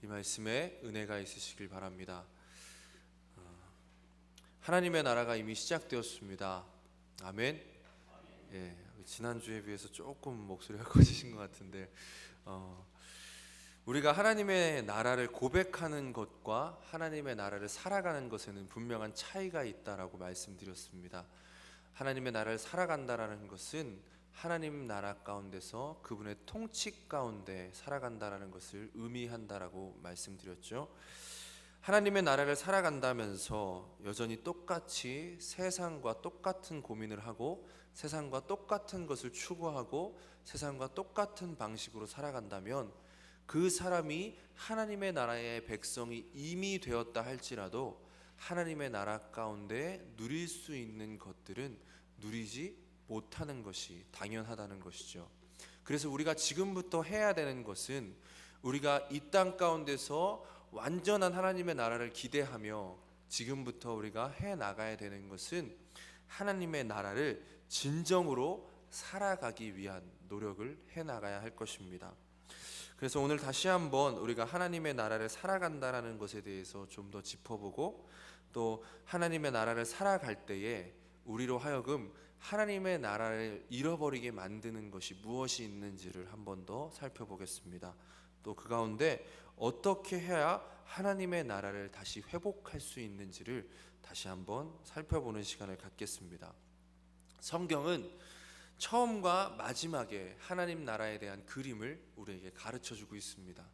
이 말씀에 은혜가 있으시길 바랍니다. 하나님의 나라가 이미 시작되었습니다. 아멘. 예, 지난주에 비해서 조금 목소리가 커지신 것 같은데 우리가 하나님의 나라를 고백하는 것과 하나님의 나라를 살아가는 것에는 분명한 차이가 있다라고 말씀드렸습니다. 하나님의 나라를 살아간다라는 것은 하나님 나라 가운데서 그분의 통치 가운데 살아간다라는 것을 의미한다라고 말씀드렸죠. 하나님의 나라를 살아간다면서 여전히 똑같이 세상과 똑같은 고민을 하고 세상과 똑같은 것을 추구하고 세상과 똑같은 방식으로 살아간다면 그 사람이 하나님의 나라의 백성이 이미 되었다 할지라도 하나님의 나라 가운데 누릴 수 있는 것들은 누리지 못하는 것이 당연하다는 것이죠. 그래서 우리가 지금부터 해야 되는 것은 우리가 이 땅 가운데서 완전한 하나님의 나라를 기대하며 지금부터 우리가 해 나가야 되는 것은 하나님의 나라를 진정으로 살아가기 위한 노력을 해 나가야 할 것입니다. 그래서 오늘 다시 한번 우리가 하나님의 나라를 살아간다라는 것에 대해서 좀 더 짚어보고 또 하나님의 나라를 살아갈 때에 우리로 하여금 하나님의 나라를 잃어버리게 만드는 것이 무엇이 있는지를 한 번 더 살펴보겠습니다. 또 그 가운데 어떻게 해야 하나님의 나라를 다시 회복할 수 있는지를 다시 한번 살펴보는 시간을 갖겠습니다. 성경은 처음과 마지막에 하나님 나라에 대한 그림을 우리에게 가르쳐주고 있습니다.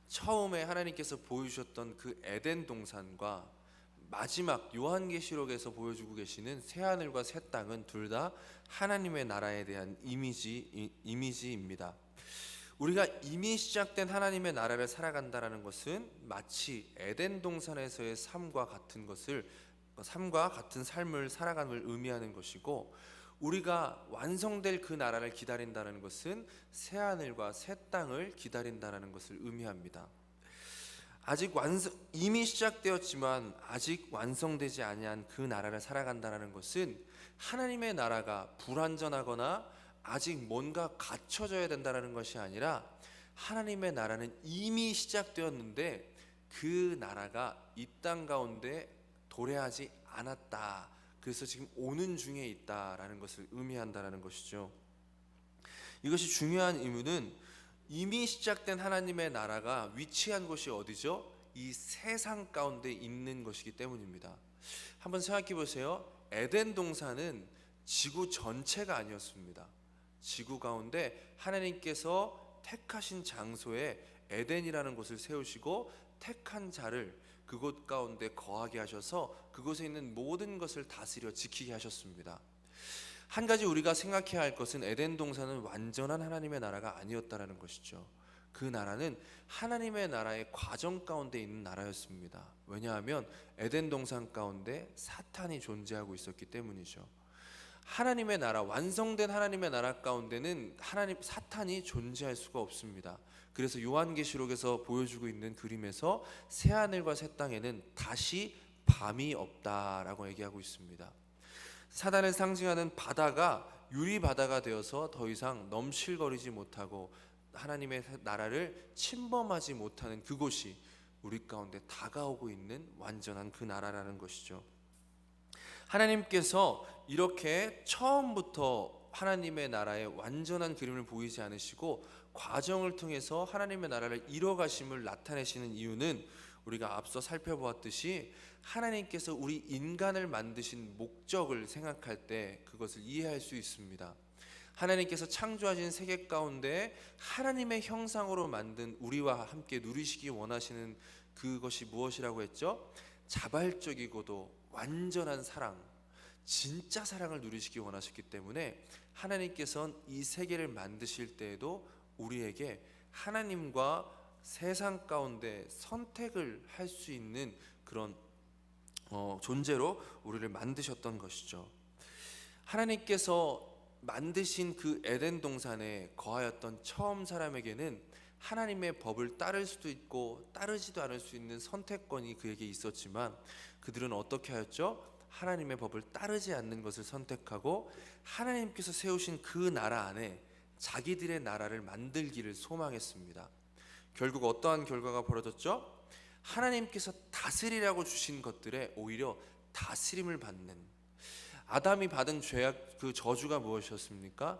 처음에 하나님께서 보여주셨던 그 에덴 동산과 마지막 요한계시록에서 보여주고 계시는 새하늘과 새 땅은 둘 다 하나님의 나라에 대한 이미지입니다. 우리가 이미 시작된 하나님의 나라를 살아간다라는 것은 마치 에덴 동산에서의 삶과 같은 삶을 살아감을 의미하는 것이고, 우리가 완성될 그 나라를 기다린다는 것은 새하늘과 새 땅을 기다린다는 것을 의미합니다. 이미 시작되었지만 아직 완성되지 아니한 그 나라를 살아간다는 것은 하나님의 나라가 불완전하거나 아직 뭔가 갖춰져야 된다는 것이 아니라 하나님의 나라는 이미 시작되었는데 그 나라가 이 땅 가운데 도래하지 않았다. 그래서 지금 오는 중에 있다라는 것을 의미한다는 것이죠. 이것이 중요한 이유는 이미 시작된 하나님의 나라가 위치한 곳이 어디죠? 이 세상 가운데 있는 것이기 때문입니다. 한번 생각해 보세요. 에덴 동산은 지구 전체가 아니었습니다. 지구 가운데 하나님께서 택하신 장소에 에덴이라는 곳을 세우시고 택한 자를 그곳 가운데 거하게 하셔서 그곳에 있는 모든 것을 다스려 지키게 하셨습니다. 한 가지 우리가 생각해야 할 것은 에덴 동산은 완전한 하나님의 나라가 아니었다는 것이죠. 그 나라는 하나님의 나라의 과정 가운데 있는 나라였습니다. 왜냐하면 에덴 동산 가운데 사탄이 존재하고 있었기 때문이죠. 하나님의 나라, 완성된 하나님의 나라 가운데는 사탄이 존재할 수가 없습니다. 그래서 요한계시록에서 보여주고 있는 그림에서 새하늘과 새 땅에는 다시 밤이 없다라고 얘기하고 있습니다. 사단을 상징하는 바다가 유리바다가 되어서 더 이상 넘실거리지 못하고 하나님의 나라를 침범하지 못하는 그곳이 우리 가운데 다가오고 있는 완전한 그 나라라는 것이죠. 하나님께서 이렇게 처음부터 하나님의 나라의 완전한 그림을 보이지 않으시고 과정을 통해서 하나님의 나라를 이뤄가심을 나타내시는 이유는 우리가 앞서 살펴보았듯이 하나님께서 우리 인간을 만드신 목적을 생각할 때 그것을 이해할 수 있습니다. 하나님께서 창조하신 세계 가운데 하나님의 형상으로 만든 우리와 함께 누리시기 원하시는 그것이 무엇이라고 했죠? 자발적이고도 완전한 사랑, 진짜 사랑을 누리시기 원하셨기 때문에 하나님께서는 이 세계를 만드실 때에도 우리에게 하나님과 세상 가운데 선택을 할 수 있는 그런 존재로 우리를 만드셨던 것이죠. 하나님께서 만드신 그 에덴 동산에 거하였던 처음 사람에게는 하나님의 법을 따를 수도 있고 따르지도 않을 수 있는 선택권이 그에게 있었지만 그들은 어떻게 하였죠? 하나님의 법을 따르지 않는 것을 선택하고 하나님께서 세우신 그 나라 안에 자기들의 나라를 만들기를 소망했습니다. 결국 어떠한 결과가 벌어졌죠? 하나님께서 다스리라고 주신 것들에 오히려 다스림을 받는, 아담이 받은 죄악, 그 저주가 무엇이었습니까?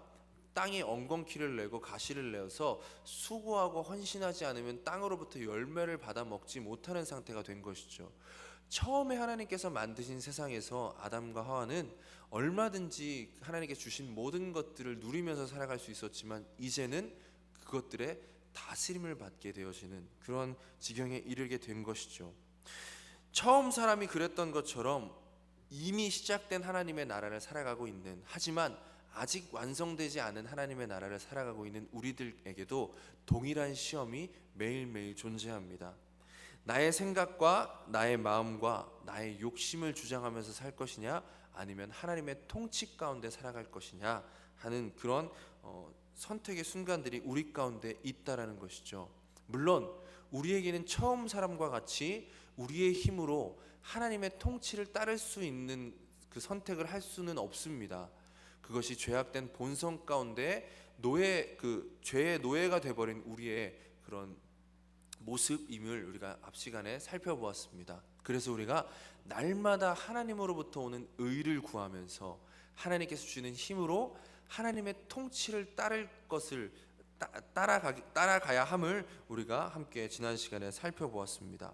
땅에 엉겅퀴를 내고 가시를 내어서 수고하고 헌신하지 않으면 땅으로부터 열매를 받아 먹지 못하는 상태가 된 것이죠. 처음에 하나님께서 만드신 세상에서 아담과 하와는 얼마든지 하나님께 주신 모든 것들을 누리면서 살아갈 수 있었지만 이제는 그것들의 다스림을 받게 되어지는 그런 지경에 이르게 된 것이죠. 처음 사람이 그랬던 것처럼 이미 시작된 하나님의 나라를 살아가고 있는, 하지만 아직 완성되지 않은 하나님의 나라를 살아가고 있는 우리들에게도 동일한 시험이 매일매일 존재합니다. 나의 생각과 나의 마음과 나의 욕심을 주장하면서 살 것이냐, 아니면 하나님의 통치 가운데 살아갈 것이냐 하는 그런 선택의 순간들이 우리 가운데 있다라는 것이죠. 물론 우리에게는 처음 사람과 같이 우리의 힘으로 하나님의 통치를 따를 수 있는 그 선택을 할 수는 없습니다. 그것이 죄악된 본성 가운데 죄의 노예가 되어버린 우리의 그런 모습임을 우리가 앞 시간에 살펴보았습니다. 그래서 우리가 날마다 하나님으로부터 오는 의를 구하면서 하나님께서 주시는 힘으로 하나님의 통치를 따라가야 함을 우리가 함께 지난 시간에 살펴보았습니다.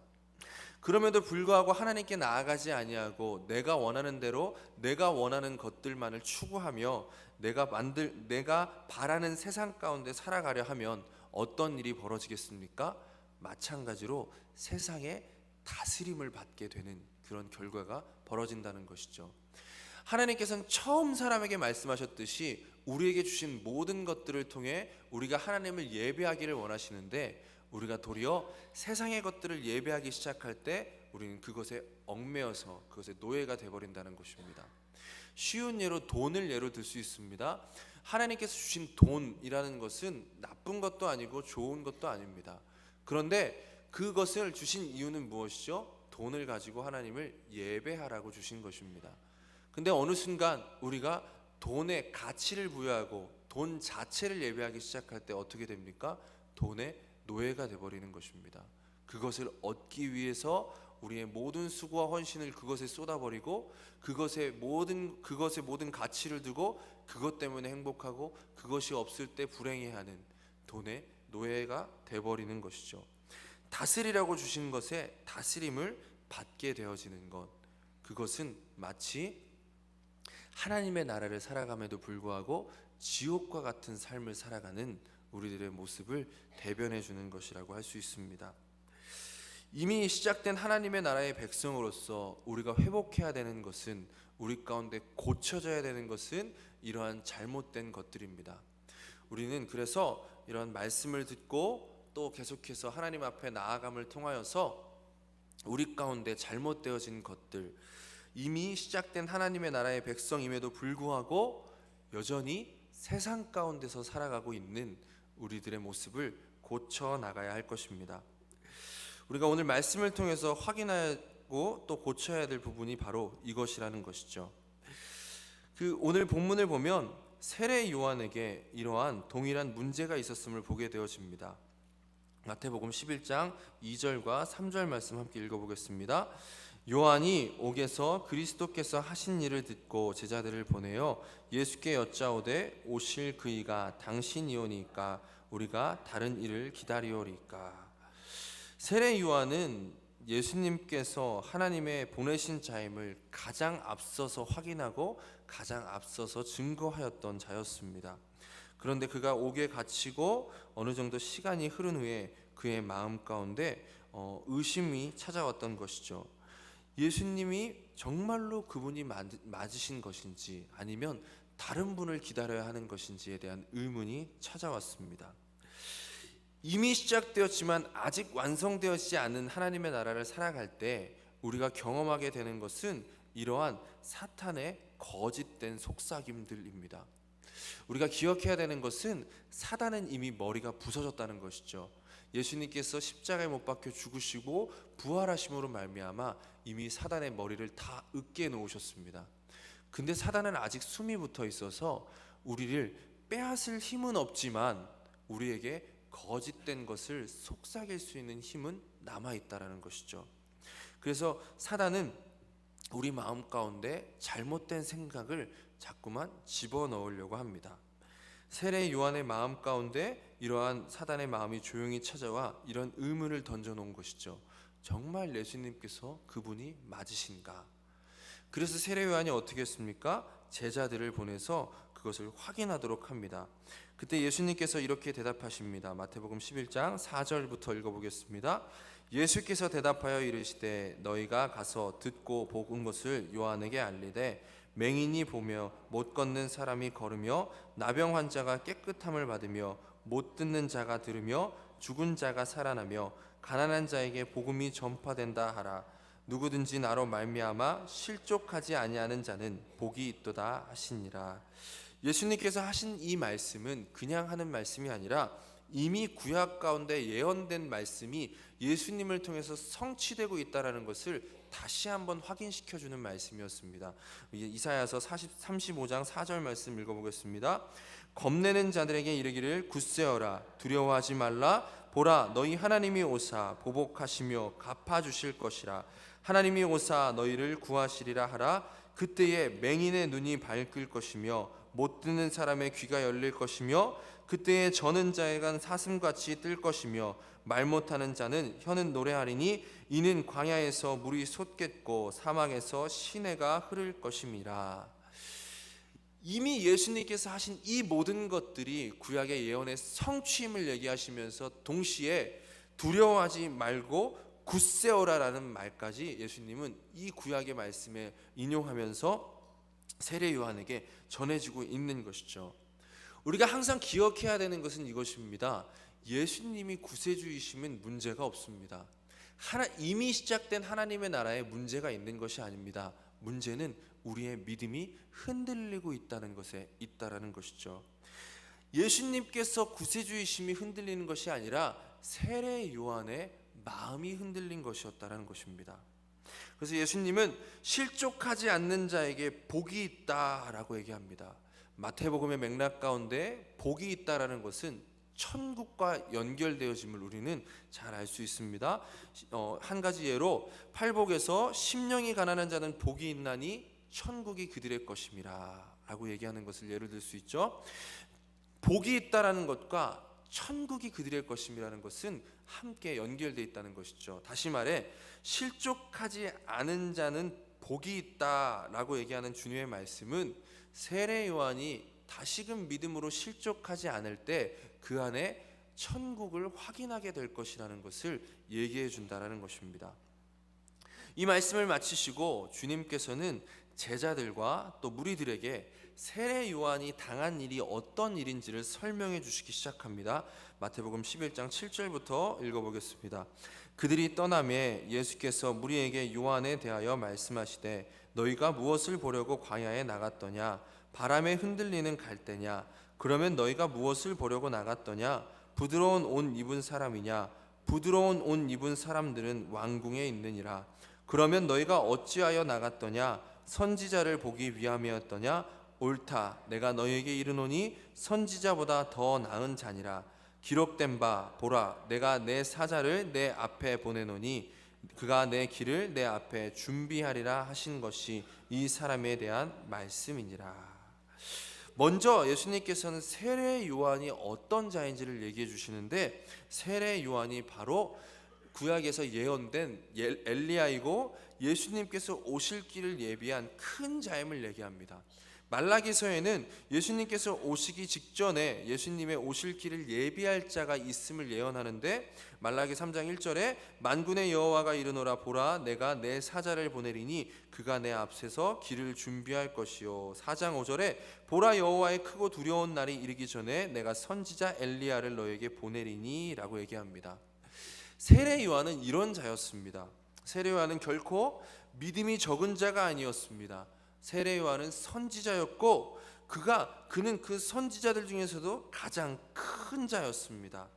그럼에도 불구하고 하나님께 나아가지 아니하고 내가 원하는 대로 내가 원하는 것들만을 추구하며 내가 바라는 세상 가운데 살아가려 하면 어떤 일이 벌어지겠습니까? 마찬가지로 세상에 다스림을 받게 되는 그런 결과가 벌어진다는 것이죠. 하나님께서는 처음 사람에게 말씀하셨듯이 우리에게 주신 모든 것들을 통해 우리가 하나님을 예배하기를 원하시는데, 우리가 도리어 세상의 것들을 예배하기 시작할 때 우리는 그것에 얽매여서 그것의 노예가 되어버린다는 것입니다. 쉬운 예로 돈을 예로 들 수 있습니다. 하나님께서 주신 돈이라는 것은 나쁜 것도 아니고 좋은 것도 아닙니다. 그런데 그것을 주신 이유는 무엇이죠? 돈을 가지고 하나님을 예배하라고 주신 것입니다. 근데 어느 순간 우리가 돈에 가치를 부여하고 돈 자체를 예배하기 시작할 때 어떻게 됩니까? 돈의 노예가 되어버리는 것입니다. 그것을 얻기 위해서 우리의 모든 수고와 헌신을 그것에 쏟아버리고 그것의 모든 가치를 두고 그것 때문에 행복하고 그것이 없을 때 불행해하는 돈의 노예가 되어버리는 것이죠. 다스리라고 주신 것에 다스림을 받게 되어지는 것, 그것은 마치 하나님의 나라를 살아감에도 불구하고 지옥과 같은 삶을 살아가는 우리들의 모습을 대변해 주는 것이라고 할 수 있습니다. 이미 시작된 하나님의 나라의 백성으로서 우리가 회복해야 되는 것은, 우리 가운데 고쳐져야 되는 것은 이러한 잘못된 것들입니다. 우리는 그래서 이런 말씀을 듣고 또 계속해서 하나님 앞에 나아감을 통하여서 우리 가운데 잘못되어진 것들, 이미 시작된 하나님의 나라의 백성임에도 불구하고 여전히 세상 가운데서 살아가고 있는 우리들의 모습을 고쳐 나가야 할 것입니다. 우리가 오늘 말씀을 통해서 확인하고 또 고쳐야 될 부분이 바로 이것이라는 것이죠. 오늘 본문을 보면 세례 요한에게 이러한 동일한 문제가 있었음을 보게 되어집니다. 마태복음 11장 2절과 3절 말씀 함께 읽어보겠습니다. 요한이 옥에서 그리스도께서 하신 일을 듣고 제자들을 보내어 예수께 여짜오되 오실 그이가 당신이오니까 우리가 다른 일을 기다리오리까. 세례 요한은 예수님께서 하나님의 보내신 자임을 가장 앞서서 확인하고 가장 앞서서 증거하였던 자였습니다. 그런데 그가 옥에 갇히고 어느 정도 시간이 흐른 후에 그의 마음 가운데 의심이 찾아왔던 것이죠. 예수님이 정말로 그분이 맞으신 것인지 아니면 다른 분을 기다려야 하는 것인지에 대한 의문이 찾아왔습니다. 이미 시작되었지만 아직 완성되었지 않은 하나님의 나라를 살아갈 때 우리가 경험하게 되는 것은 이러한 사탄의 거짓된 속삭임들입니다. 우리가 기억해야 되는 것은 사단은 이미 머리가 부서졌다는 것이죠. 예수님께서 십자가에 못 박혀 죽으시고 부활하심으로 말미암아 이미 사단의 머리를 다 으깨 놓으셨습니다. 근데 사단은 아직 숨이 붙어 있어서 우리를 빼앗을 힘은 없지만 우리에게 거짓된 것을 속삭일 수 있는 힘은 남아 있다라는 것이죠. 그래서 사단은 우리 마음 가운데 잘못된 생각을 자꾸만 집어넣으려고 합니다. 세례 요한의 마음 가운데 이러한 사단의 마음이 조용히 찾아와 이런 의문을 던져놓은 것이죠. 정말 예수님께서 그분이 맞으신가? 그래서 세례 요한이 어떻게 했습니까? 제자들을 보내서 그것을 확인하도록 합니다. 그때 예수님께서 이렇게 대답하십니다. 마태복음 11장 4절부터 읽어보겠습니다. 예수께서 대답하여 이르시되 너희가 가서 듣고 본 것을 요한에게 알리되 맹인이 보며 못 걷는 사람이 걸으며 나병 환자가 깨끗함을 받으며 못 듣는 자가 들으며 죽은 자가 살아나며 가난한 자에게 복음이 전파된다 하라. 누구든지 나로 말미암아 실족하지 아니하는 자는 복이 있도다 하시니라. 예수님께서 하신 이 말씀은 그냥 하는 말씀이 아니라 이미 구약 가운데 예언된 말씀이 예수님을 통해서 성취되고 있다라는 것을 다시 한번 확인시켜 주는 말씀이었습니다. 이사야서 35장 4절 말씀 읽어보겠습니다. 겁내는 자들에게 이르기를 굳세어라 두려워하지 말라 보라 너희 하나님이 오사 보복하시며 갚아주실 것이라. 하나님이 오사 너희를 구하시리라 하라. 그때에 맹인의 눈이 밝을 것이며 못 듣는 사람의 귀가 열릴 것이며 그때에 저는 자에겐 사슴같이 뜰 것이며 말 못하는 자는 혀는 노래하리니 이는 광야에서 물이 솟겠고 사막에서 시내가 흐를 것임이라. 이미 예수님께서 하신 이 모든 것들이 구약의 예언의 성취임을 얘기하시면서 동시에 두려워하지 말고 굳세어라라는 말까지 예수님은 이 구약의 말씀에 인용하면서 세례 요한에게 전해지고 있는 것이죠. 우리가 항상 기억해야 되는 것은 이것입니다. 예수님이 구세주이시면 문제가 없습니다. 이미 시작된 하나님의 나라에 문제가 있는 것이 아닙니다. 문제는 우리의 믿음이 흔들리고 있다는 것에 있다라는 것이죠. 예수님께서 구세주이심이 흔들리는 것이 아니라 세례 요한의 마음이 흔들린 것이었다라는 것입니다. 그래서 예수님은 실족하지 않는 자에게 복이 있다라고 얘기합니다. 마태복음의 맥락 가운데 복이 있다라는 것은 천국과 연결되어짐을 우리는 잘 알 수 있습니다. 한 가지 예로 팔복에서 심령이 가난한 자는 복이 있나니 천국이 그들의 것임이라 라고 얘기하는 것을 예를 들 수 있죠. 복이 있다라는 것과 천국이 그들의 것임이라는 것은 함께 연결되어 있다는 것이죠. 다시 말해 실족하지 않은 자는 복이 있다라고 얘기하는 주님의 말씀은 세례 요한이 다시금 믿음으로 실족하지 않을 때 그 안에 천국을 확인하게 될 것이라는 것을 얘기해 준다라는 것입니다. 이 말씀을 마치시고 주님께서는 제자들과 또 무리들에게 세례 요한이 당한 일이 어떤 일인지를 설명해 주시기 시작합니다. 마태복음 11장 7절부터 읽어보겠습니다. 그들이 떠나매 예수께서 무리에게 요한에 대하여 말씀하시되 너희가 무엇을 보려고 광야에 나갔더냐? 바람에 흔들리는 갈대냐? 그러면 너희가 무엇을 보려고 나갔더냐? 부드러운 옷 입은 사람이냐? 부드러운 옷 입은 사람들은 왕궁에 있느니라. 그러면 너희가 어찌하여 나갔더냐? 선지자를 보기 위함이었더냐? 옳다. 내가 너희에게 이르노니 선지자보다 더 나은 자니라. 기록된 바 보라 내가 내 사자를 내 앞에 보내노니 그가 내 길을 내 앞에 준비하리라 하신 것이 이 사람에 대한 말씀이니라. 먼저 예수님께서는 세례 요한이 어떤 자인지를 얘기해 주시는데 세례 요한이 바로 구약에서 예언된 엘리야이고 예수님께서 오실 길을 예비한 큰 자임을 얘기합니다. 말라기서에는 예수님께서 오시기 직전에 예수님의 오실 길을 예비할 자가 있음을 예언하는데 말라기 3장 1절에 만군의 여호와가 이르노라 보라 내가 내 사자를 보내리니 그가 내 앞서서 길을 준비할 것이요 4장 5절에 보라 여호와의 크고 두려운 날이 이르기 전에 내가 선지자 엘리야를 너에게 보내리니 라고 얘기합니다. 세례 요한은 이런 자였습니다. 세례 요한은 결코 믿음이 적은 자가 아니었습니다. 세례 요한은 선지자였고 그는 그 선지자들 중에서도 가장 큰 자였습니다.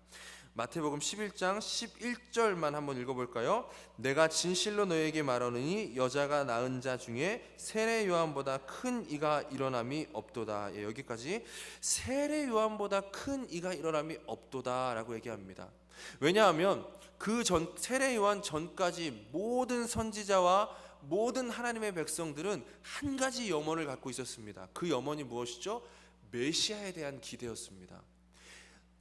마태복음 11장 11절만 한번 읽어볼까요? 내가 진실로 너에게 말하노니 여자가 낳은 자 중에 세례 요한보다 큰 이가 일어남이 없도다. 예, 여기까지 세례 요한보다 큰 이가 일어남이 없도다라고 얘기합니다. 왜냐하면 그 전 세례 요한 전까지 모든 선지자와 모든 하나님의 백성들은 한 가지 염원을 갖고 있었습니다. 그 염원이 무엇이죠? 메시아에 대한 기대였습니다.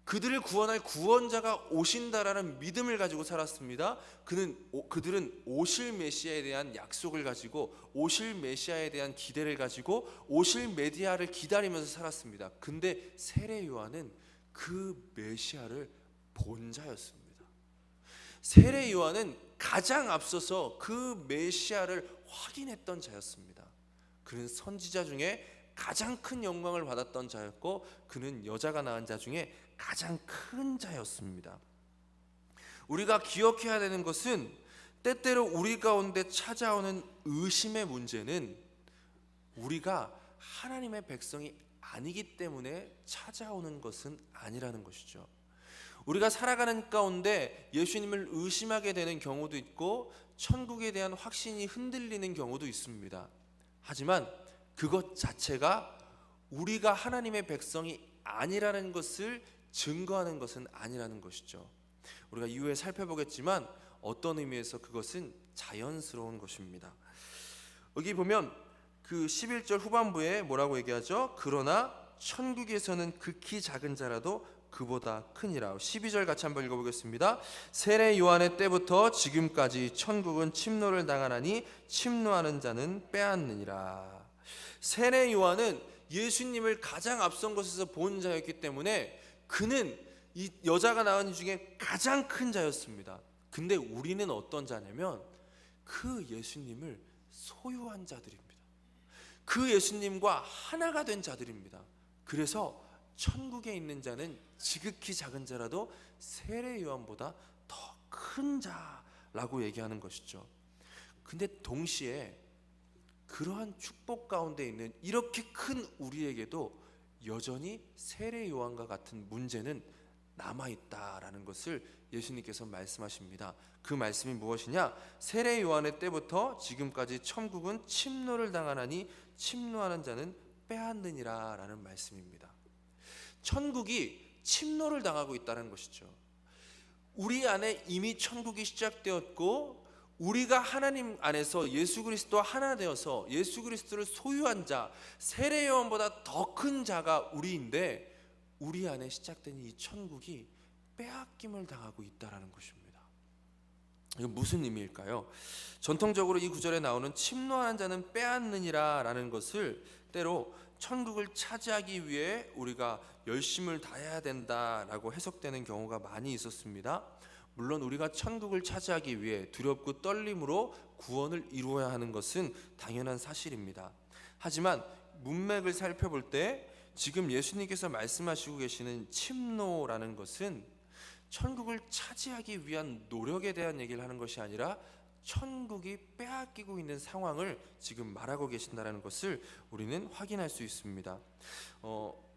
그들을 구원할 구원자가 오신다라는 믿음을 가지고 살았습니다. 그들은 오실 메시아에 대한 약속을 가지고 오실 메시아에 대한 기대를 가지고 오실 메시아를 기다리면서 살았습니다. 근데 세례 요한은 그 메시아를 본 자였습니다. 세례 요한은 가장 앞서서 그 메시아를 확인했던 자였습니다. 그는 선지자 중에 가장 큰 영광을 받았던 자였고 그는 여자가 낳은 자 중에 가장 큰 자였습니다. 우리가 기억해야 되는 것은 때때로 우리 가운데 찾아오는 의심의 문제는 우리가 하나님의 백성이 아니기 때문에 찾아오는 것은 아니라는 것이죠. 우리가 살아가는 가운데 예수님을 의심하게 되는 경우도 있고 천국에 대한 확신이 흔들리는 경우도 있습니다. 하지만 그것 자체가 우리가 하나님의 백성이 아니라는 것을 증거하는 것은 아니라는 것이죠. 우리가 이후에 살펴보겠지만 어떤 의미에서 그것은 자연스러운 것입니다. 여기 보면 그 11절 후반부에 뭐라고 얘기하죠? 그러나 천국에서는 극히 작은 자라도 그보다 크니라. 12절 같이 한번 읽어보겠습니다. 세례 요한의 때부터 지금까지 천국은 침노를 당하나니 침노하는 자는 빼앗느니라. 세례 요한은 예수님을 가장 앞선 곳에서 본 자였기 때문에 그는 이 여자가 낳은 중에 가장 큰 자였습니다. 근데 우리는 어떤 자냐면 그 예수님을 소유한 자들입니다. 그 예수님과 하나가 된 자들입니다. 그래서 천국에 있는 자는 지극히 작은 자라도 세례 요한보다 더 큰 자라고 얘기하는 것이죠. 근데 동시에 그러한 축복 가운데 있는 이렇게 큰 우리에게도 여전히 세례 요한과 같은 문제는 남아있다라는 것을 예수님께서 말씀하십니다. 그 말씀이 무엇이냐? 세례 요한의 때부터 지금까지 천국은 침노를 당하나니 침노하는 자는 빼앗느니라 라는 말씀입니다. 천국이 침노를 당하고 있다는 것이죠. 우리 안에 이미 천국이 시작되었고 우리가 하나님 안에서 예수 그리스도와 하나 되어서 예수 그리스도를 소유한 자, 세례 요한보다 더 큰 자가 우리인데 우리 안에 시작된 이 천국이 빼앗김을 당하고 있다는 것입니다. 이건 무슨 의미일까요? 전통적으로 이 구절에 나오는 침노하는 자는 빼앗느니라 라는 것을 때로 천국을 차지하기 위해 우리가 열심을 다해야 된다라고 해석되는 경우가 많이 있었습니다. 물론 우리가 천국을 차지하기 위해 두렵고 떨림으로 구원을 이루어야 하는 것은 당연한 사실입니다. 하지만 문맥을 살펴볼 때 지금 예수님께서 말씀하시고 계시는 침노라는 것은 천국을 차지하기 위한 노력에 대한 얘기를 하는 것이 아니라 천국이 빼앗기고 있는 상황을 지금 말하고 계신다는 것을 우리는 확인할 수 있습니다.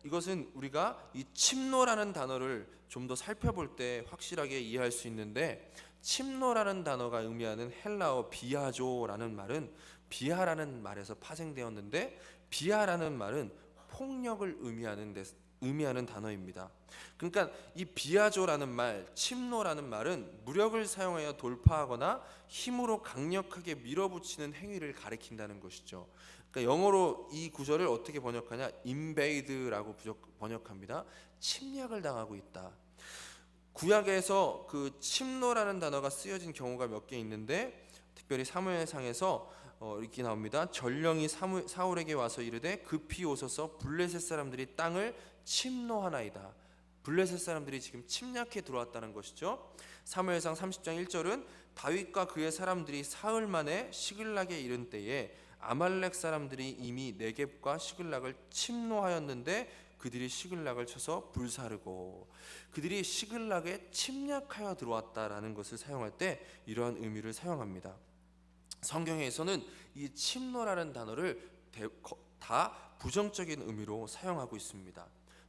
이것은 우리가 이 침노라는 단어를 좀 더 살펴볼 때 확실하게 이해할 수 있는데, 침노라는 단어가 의미하는 헬라어 비아조라는 말은 비하라는 말에서 파생되었는데, 비하라는 말은 폭력을 의미하는 단어입니다. 그러니까 이 비아조라는 말, 침노라는 말은 무력을 사용하여 돌파하거나 힘으로 강력하게 밀어붙이는 행위를 가리킨다는 것이죠. 그러니까 영어로 이 구절을 어떻게 번역하냐? invade라고 번역합니다. 침략을 당하고 있다. 구약에서 그 침노라는 단어가 쓰여진 경우가 몇 개 있는데, 특별히 사무엘상에서 이렇게 나옵니다. 전령이 사울에게 와서 이르되 급히 오소서 블레셋 사람들이 땅을 침노하나이다. 블레셋 사람들이 지금 침략해 들어왔다는 것이죠. 사무엘상 30장 1절은 다윗과 그의 사람들이 사흘 만에 시글락에 이른 때에 아말렉 사람들이 이미 네겝과 시글락을 침노하였는데 그들이 시글락을 쳐서 불사르고, 그들이 시글락에 침략하여 들어왔다라는 것을 사용할 때 이러한 의미를 사용합니다. 성경에서는 이 침노라는 단어를 다 부정적인 의미로 사용하고 있습니다.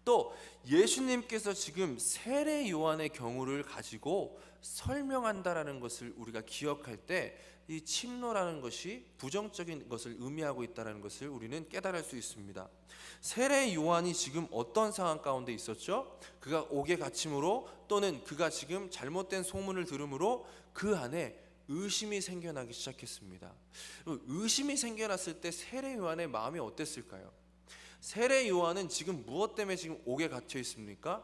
또 예수님께서 지금 세례 요한의 경우를 가지고 설명한다라는 것을 우리가 기억할 때 이 침노라는 것이 부정적인 것을 의미하고 있다는 것을 우리는 깨달을 수 있습니다. 세례 요한이 지금 어떤 상황 가운데 있었죠? 그가 옥에 갇힘으로 또는 그가 지금 잘못된 소문을 들음으로 그 안에 의심이 생겨나기 시작했습니다. 의심이 생겨났을 때 세례 요한의 마음이 어땠을까요? 세례 요한은 지금 무엇 때문에 지금 옥에 갇혀 있습니까?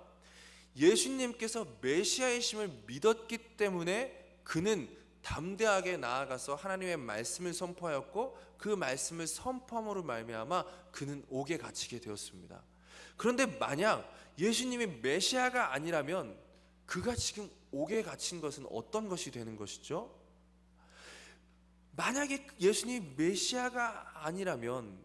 예수님께서 메시아이심을 믿었기 때문에 그는 담대하게 나아가서 하나님의 말씀을 선포하였고 그 말씀을 선포함으로 말미암아 그는 옥에 갇히게 되었습니다. 그런데 만약 예수님이 메시아가 아니라면 그가 지금 옥에 갇힌 것은 어떤 것이 되는 것이죠? 만약에 예수님이 메시아가 아니라면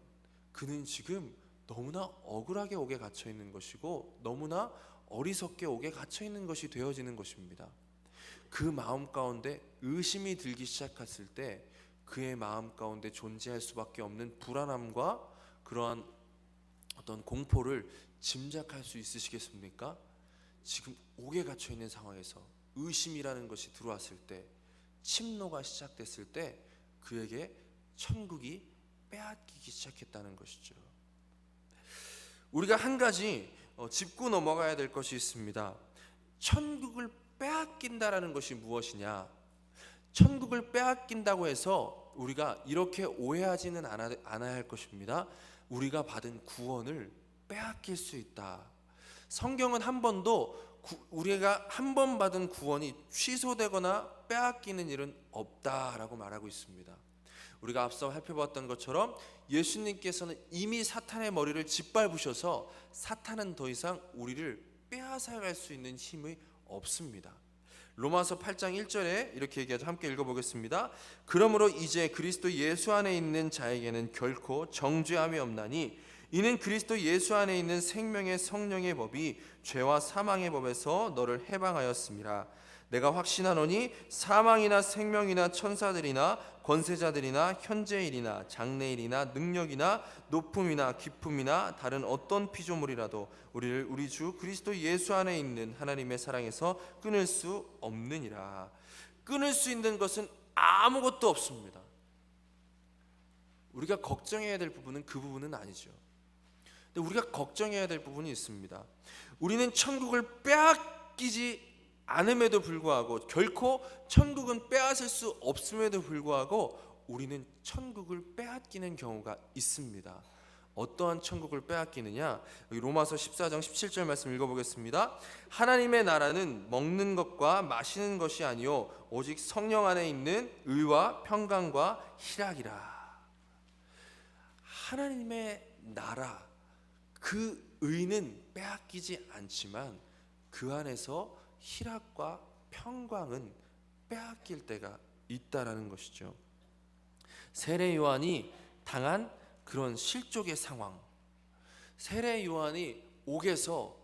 그는 지금 너무나 억울하게 옥에 갇혀 있는 것이고 너무나 어리석게 옥에 갇혀 있는 것이 되어지는 것입니다. 그 마음 가운데 의심이 들기 시작했을 때 그의 마음 가운데 존재할 수밖에 없는 불안함과 그러한 어떤 공포를 짐작할 수 있으시겠습니까? 지금 옥에 갇혀 있는 상황에서 의심이라는 것이 들어왔을 때, 침노가 시작됐을 때 그에게 천국이 빼앗기기 시작했다는 것이죠. 우리가 한 가지 짚고 넘어가야 될 것이 있습니다. 천국을 빼앗긴다라는 것이 무엇이냐? 천국을 빼앗긴다고 해서 우리가 이렇게 오해하지는 않아야 할 것입니다. 우리가 받은 구원을 빼앗길 수 있다. 성경은 한 번도 우리가 한 번 받은 구원이 취소되거나 빼앗기는 일은 없다라고 말하고 있습니다. 우리가 앞서 살펴봤던 것처럼 예수님께서는 이미 사탄의 머리를 짓밟으셔서 사탄은 더 이상 우리를 빼앗아갈 수 있는 힘이 없습니다. 로마서 8장 1절에 이렇게 얘기하죠. 함께 읽어보겠습니다. 그러므로 이제 그리스도 예수 안에 있는 자에게는 결코 정죄함이 없나니 이는 그리스도 예수 안에 있는 생명의 성령의 법이 죄와 사망의 법에서 너를 해방하였음이라. 내가 확신하노니 사망이나 생명이나 천사들이나 권세자들이나 현재일이나 장래일이나 능력이나 높음이나 깊음이나 다른 어떤 피조물이라도 우리를 우리 주 그리스도 예수 안에 있는 하나님의 사랑에서 끊을 수 없느니라. 끊을 수 있는 것은 아무것도 없습니다. 우리가 걱정해야 될 부분은 그 부분은 아니죠. 근데 우리가 걱정해야 될 부분이 있습니다. 우리는 천국을 빼앗기지 않음에도 불구하고, 결코 천국은 빼앗을 수 없음에도 불구하고 우리는 천국을 빼앗기는 경우가 있습니다. 어떠한 천국을 빼앗기느냐? 여기 로마서 14장 17절 말씀 읽어보겠습니다. 하나님의 나라는 먹는 것과 마시는 것이 아니요 오직 성령 안에 있는 의와 평강과 희락이라. 하나님의 나라, 그 의는 빼앗기지 않지만 그 안에서 희락과 평강은 빼앗길 때가 있다라는 것이죠. 세례 요한이 당한 그런 실족의 상황, 세례 요한이 옥에서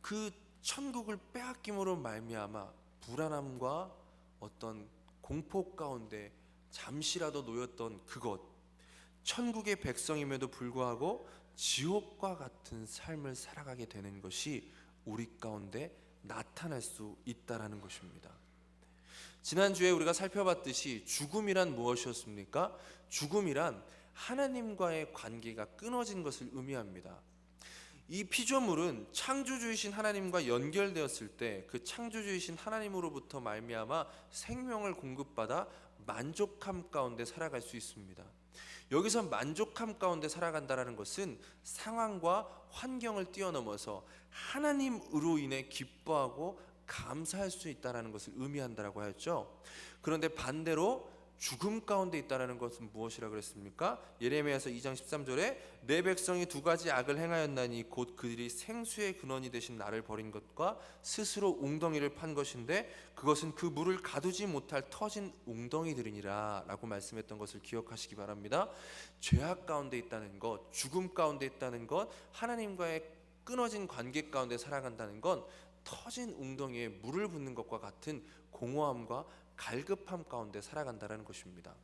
그 천국을 빼앗김으로 말미암아 불안함과 어떤 공포 가운데 잠시라도 놓였던 그것, 천국의 백성임에도 불구하고 지옥과 같은 삶을 살아가게 되는 것이 우리 가운데 나타날 수 있다라는 것입니다. 지난주에 우리가 살펴봤듯이 죽음이란 무엇이었습니까? 죽음이란 하나님과의 관계가 끊어진 것을 의미합니다. 이 피조물은 창조주이신 하나님과 연결되었을 때 그 창조주이신 하나님으로부터 말미암아 생명을 공급받아 만족함 가운데 살아갈 수 있습니다. 여기서 만족함 가운데 살아간다는 것은 상황과 환경을 뛰어넘어서 하나님으로 인해 기뻐하고 감사할 수 있다는 것을 의미한다고 하였죠. 그런데 반대로 죽음 가운데 있다는 것은 무엇이라 그랬습니까? 예레미야서 2장 13절에 내 백성이 두 가지 악을 행하였나니 곧 그들이 생수의 근원이 되신 나를 버린 것과 스스로 웅덩이를 판 것인데 그것은 그 물을 가두지 못할 터진 웅덩이들이니라 라고 말씀했던 것을 기억하시기 바랍니다. 죄악 가운데 있다는 것, 죽음 가운데 있다는 것, 하나님과의 끊어진 관계 가운데 살아간다는 건 터진 웅덩이에 물을 붓는 것과 같은 공허함과 갈급함 가운데 살아간다는 것입니다.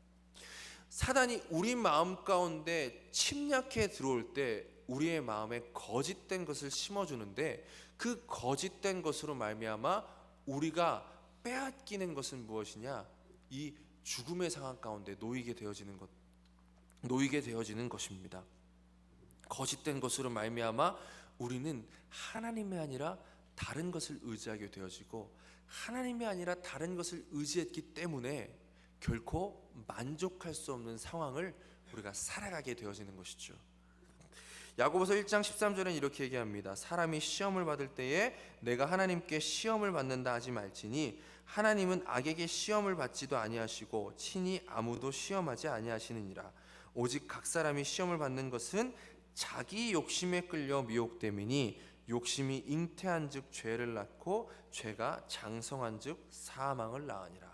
사단이 우리 마음 가운데 침략해 들어올 때 우리의 마음에 거짓된 것을 심어주는데, 그 거짓된 것으로 말미암아 우리가 빼앗기는 것은 무엇이냐? 이 죽음의 상황 가운데 놓이게 되어지는 것입니다. 거짓된 것으로 말미암아 우리는 하나님이 아니라 다른 것을 의지하게 되어지고, 하나님이 아니라 다른 것을 의지했기 때문에 결코 만족할 수 없는 상황을 우리가 살아가게 되어지는 것이죠. 야고보서 1장 13절은 이렇게 얘기합니다. 사람이 시험을 받을 때에 내가 하나님께 시험을 받는다 하지 말지니 하나님은 악에게 시험을 받지도 아니하시고 친히 아무도 시험하지 아니하시느니라. 오직 각 사람이 시험을 받는 것은 자기 욕심에 끌려 미혹됨이니 욕심이 잉태한즉 죄를 낳고 죄가 장성한즉 사망을 낳으니라.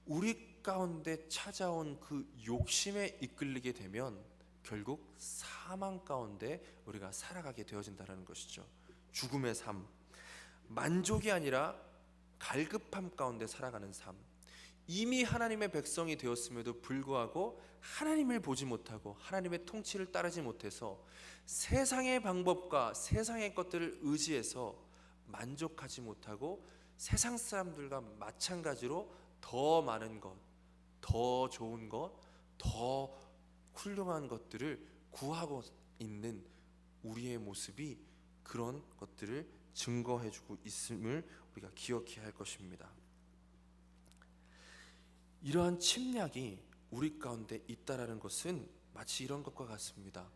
우리 가운데 찾아온 그 욕심에 이끌리게 되면 결국 사망 가운데 우리가 살아가게 되어진다는 것이죠. 죽음의 삶, 만족이 아니라 갈급함 가운데 살아가는 삶. 이미 하나님의 백성이 되었음에도 불구하고 하나님을 보지 못하고 하나님의 통치를 따르지 못해서 세상의 방법과 세상의 것들을 의지해서 만족하지 못하고 세상 사람들과 마찬가지로 더 많은 것, 더 좋은 것, 더 훌륭한 것들을 구하고 있는 우리의 모습이 그런 것들을 증거해주고 있음을 우리가 기억해야 할 것입니다. 이러한 침략이 우리 가운데 있다라는 것은 마치 이런 것과 같습니다.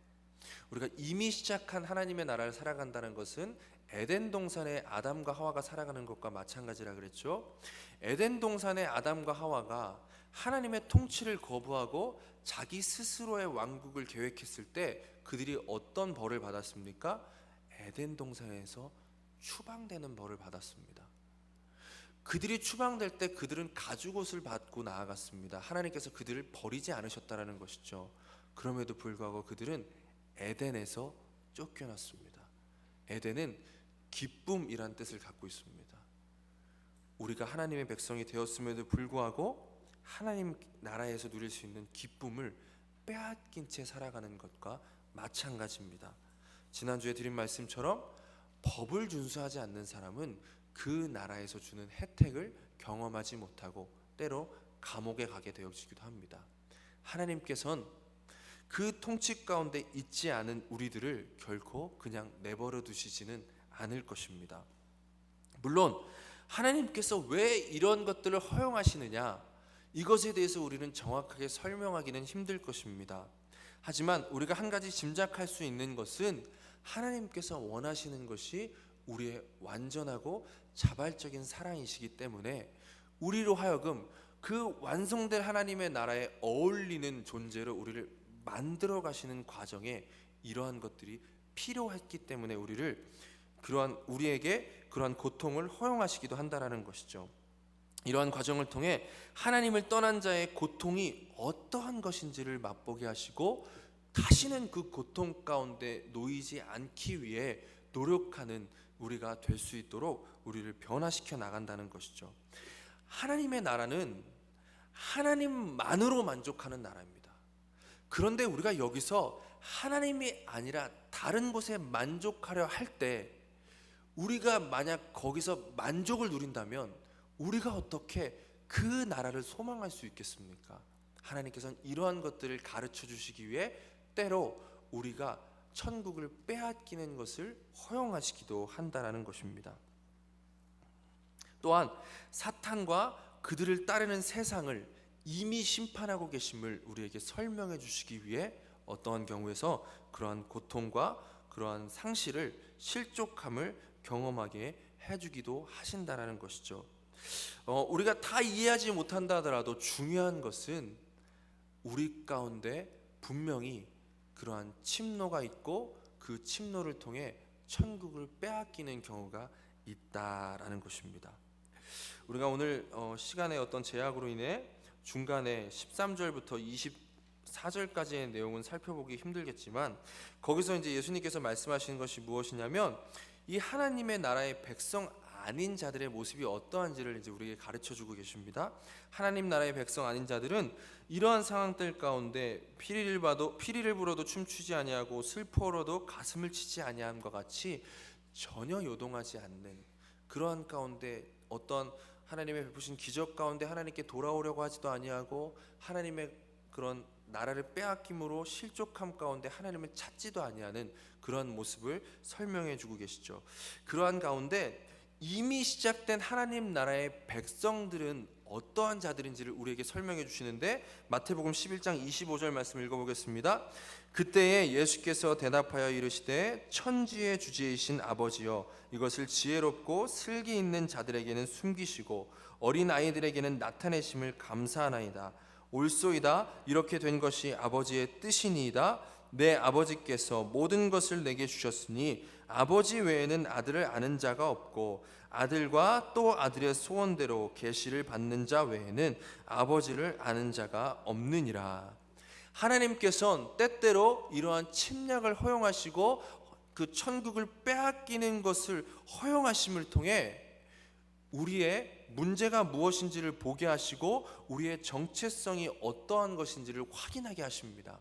우리가 이미 시작한 하나님의 나라를 살아간다는 것은 에덴 동산의 아담과 하와가 살아가는 것과 마찬가지라 그랬죠. 에덴 동산의 아담과 하와가 하나님의 통치를 거부하고 자기 스스로의 왕국을 계획했을 때 그들이 어떤 벌을 받았습니까? 에덴 동산에서 추방되는 벌을 받았습니다. 그들이 추방될 때 그들은 가죽옷을 받고 나아갔습니다. 하나님께서 그들을 버리지 않으셨다라는 것이죠. 그럼에도 불구하고 그들은 에덴에서 쫓겨났습니다. 에덴은 기쁨이란 뜻을 갖고 있습니다. 우리가 하나님의 백성이 되었음에도 불구하고 하나님 나라에서 누릴 수 있는 기쁨을 빼앗긴 채 살아가는 것과 마찬가지입니다. 지난주에 드린 말씀처럼 법을 준수하지 않는 사람은 그 나라에서 주는 혜택을 경험하지 못하고 때로 감옥에 가게 되어지기도 합니다. 하나님께서는 그 통치 가운데 있지 않은 우리들을 결코 그냥 내버려 두시지는 않을 것입니다. 물론 하나님께서 왜 이런 것들을 허용하시느냐, 이것에 대해서 우리는 정확하게 설명하기는 힘들 것입니다. 하지만 우리가 한 가지 짐작할 수 있는 것은 하나님께서 원하시는 것이 우리의 완전하고 자발적인 사랑이시기 때문에 우리로 하여금 그 완성될 하나님의 나라에 어울리는 존재로 우리를 만들어 가시는 과정에 이러한 것들이 필요했기 때문에 우리에게 그러한 고통을 허용하시기도 한다라는 것이죠. 이러한 과정을 통해 하나님을 떠난 자의 고통이 어떠한 것인지를 맛보게 하시고 다시는 그 고통 가운데 놓이지 않기 위해 노력하는 우리가 될 수 있도록 우리를 변화시켜 나간다는 것이죠. 하나님의 나라는 하나님만으로 만족하는 나라입니다. 그런데 우리가 여기서 하나님이 아니라 다른 곳에 만족하려 할 때 우리가 만약 거기서 만족을 누린다면 우리가 어떻게 그 나라를 소망할 수 있겠습니까? 하나님께서는 이러한 것들을 가르쳐 주시기 위해 때로 우리가 천국을 빼앗기는 것을 허용하시기도 한다라는 것입니다. 또한 사탄과 그들을 따르는 세상을 이미 심판하고 계심을 우리에게 설명해 주시기 위해 어떠한 경우에서 그러한 고통과 그러한 상실을 실족함을 경험하게 해주기도 하신다라는 것이죠. 우리가 다 이해하지 못한다 하더라도 중요한 것은 우리 가운데 분명히 그러한 침노가 있고 그 침노를 통해 천국을 빼앗기는 경우가 있다라는 것입니다. 우리가 오늘 시간의 어떤 제약으로 인해 중간에 13절부터 24절까지의 내용은 살펴보기 힘들겠지만 거기서 이제 예수님께서 말씀하시는 것이 무엇이냐면 이 하나님의 나라의 백성 아닌 자들의 모습이 어떠한지를 이제 우리에게 가르쳐주고 계십니다. 하나님 나라의 백성 아닌 자들은 이러한 상황들 가운데 피리를 불어도 춤추지 아니하고 슬퍼로도 가슴을 치지 아니함과 같이 전혀 요동하지 않는 그러한 가운데, 어떤 하나님의 베푸신 기적 가운데 하나님께 돌아오려고 하지도 아니하고 하나님의 그런 나라를 빼앗김으로 실족함 가운데 하나님을 찾지도 아니하는 그런 모습을 설명해 주고 계시죠. 그러한 가운데 이미 시작된 하나님 나라의 백성들은 어떠한 자들인지를 우리에게 설명해 주시는데, 마태복음 11장 25절 말씀 읽어보겠습니다. 그때에 예수께서 대답하여 이르시되 천지의 주제이신 아버지여, 이것을 지혜롭고 슬기 있는 자들에게는 숨기시고 어린 아이들에게는 나타내심을 감사하나이다. 옳소이다. 이렇게 된 것이 아버지의 뜻이니이다. 내 아버지께서 모든 것을 내게 주셨으니 아버지 외에는 아들을 아는 자가 없고 아들과 또 아들의 소원대로 계시를 받는 자 외에는 아버지를 아는 자가 없느니라. 하나님께서는 때때로 이러한 침략을 허용하시고 그 천국을 빼앗기는 것을 허용하심을 통해 우리의 문제가 무엇인지를 보게 하시고 우리의 정체성이 어떠한 것인지를 확인하게 하십니다.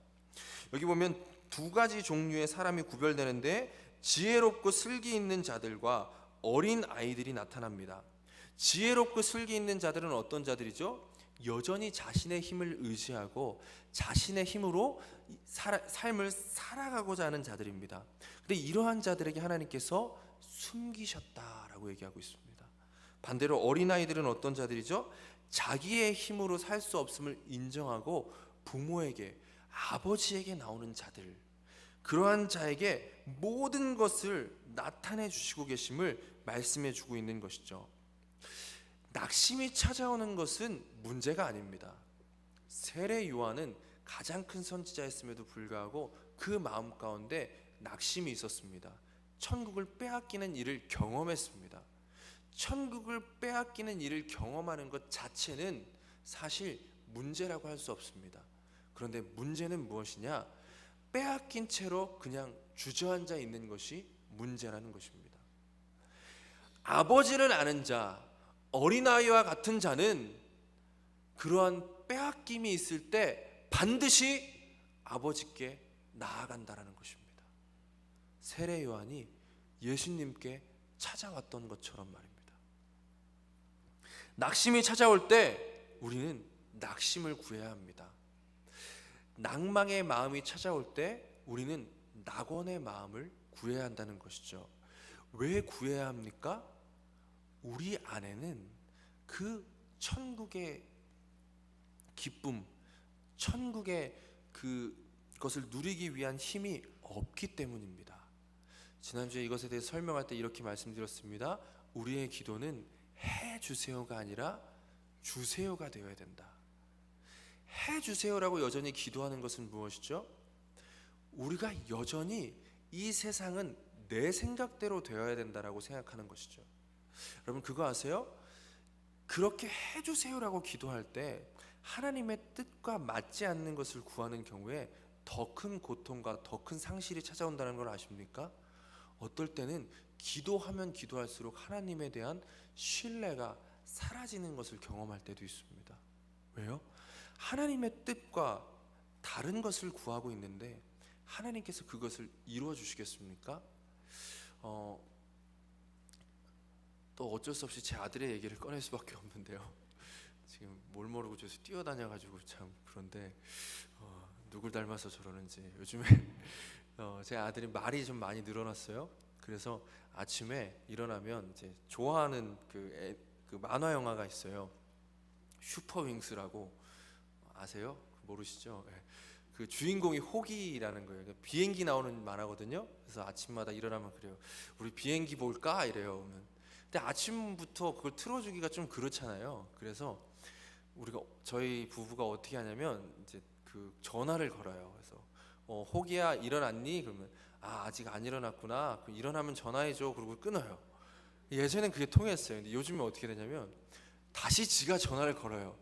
여기 보면 두 가지 종류의 사람이 구별되는데, 지혜롭고 슬기 있는 자들과 어린 아이들이 나타납니다. 지혜롭고 슬기 있는 자들은 어떤 자들이죠? 여전히 자신의 힘을 의지하고 자신의 힘으로 삶을 살아가고자 하는 자들입니다. 그런데 이러한 자들에게 하나님께서 숨기셨다라고 얘기하고 있습니다. 반대로 어린아이들은 어떤 자들이죠? 자기의 힘으로 살 수 없음을 인정하고 부모에게, 아버지에게 나오는 자들, 그러한 자에게 모든 것을 나타내 주시고 계심을 말씀해 주고 있는 것이죠. 낙심이 찾아오는 것은 문제가 아닙니다. 세례 요한은 가장 큰 선지자였음에도 불구하고 그 마음 가운데 낙심이 있었습니다. 천국을 빼앗기는 일을 경험했습니다. 천국을 빼앗기는 일을 경험하는 것 자체는 사실 문제라고 할 수 없습니다. 그런데 문제는 무엇이냐? 빼앗긴 채로 그냥 주저앉아 있는 것이 문제라는 것입니다. 아버지를 아는 자, 어린아이와 같은 자는 그러한 빼앗김이 있을 때 반드시 아버지께 나아간다라는 것입니다. 세례 요한이 예수님께 찾아왔던 것처럼 말입니다. 낙심이 찾아올 때 우리는 낙심을 구해야 합니다. 낭망의 마음이 찾아올 때 우리는 낙원의 마음을 구해야 한다는 것이죠. 왜 구해야 합니까? 우리 안에는 그 천국의 기쁨, 천국의 그것을 누리기 위한 힘이 없기 때문입니다. 지난주에 이것에 대해서 설명할 때 이렇게 말씀드렸습니다. 우리의 기도는 해주세요가 아니라 주세요가 되어야 된다. 해주세요라고 여전히 기도하는 것은 무엇이죠? 우리가 여전히 이 세상은 내 생각대로 되어야 된다라고 생각하는 것이죠. 여러분 그거 아세요? 그렇게 해주세요라고 기도할 때 하나님의 뜻과 맞지 않는 것을 구하는 경우에 더 큰 고통과 더 큰 상실이 찾아온다는 걸 아십니까? 어떨 때는 기도하면 기도할수록 하나님에 대한 신뢰가 사라지는 것을 경험할 때도 있습니다. 왜요? 하나님의 뜻과 다른 것을 구하고 있는데 하나님께서 그것을 이루어 주시겠습니까? 또 어쩔 수 없이 제 아들의 얘기를 꺼낼 수밖에 없는데요. 지금 뭘 모르고 저기서 뛰어다녀가지고 참 그런데 누굴 닮아서 저러는지 요즘에 제 아들이 말이 좀 많이 늘어났어요. 그래서 아침에 일어나면 이제 좋아하는 그 만화 영화가 있어요. 슈퍼윙스라고 아세요? 모르시죠? 네. 그 주인공이 호기라는 거예요. 비행기 나오는 만화거든요. 그래서 아침마다 일어나면 그래요. 우리 비행기 볼까? 이래요. 근데 아침부터 그걸 틀어주기가 좀 그렇잖아요. 그래서 저희 부부가 어떻게 하냐면 이제 그 전화를 걸어요. 그래서 호기야 일어났니? 그러면 아직 안 일어났구나. 그럼 일어나면 전화해줘. 그러고 끊어요. 예전엔 그게 통했어요. 근데 요즘에 어떻게 되냐면 다시 지가 전화를 걸어요.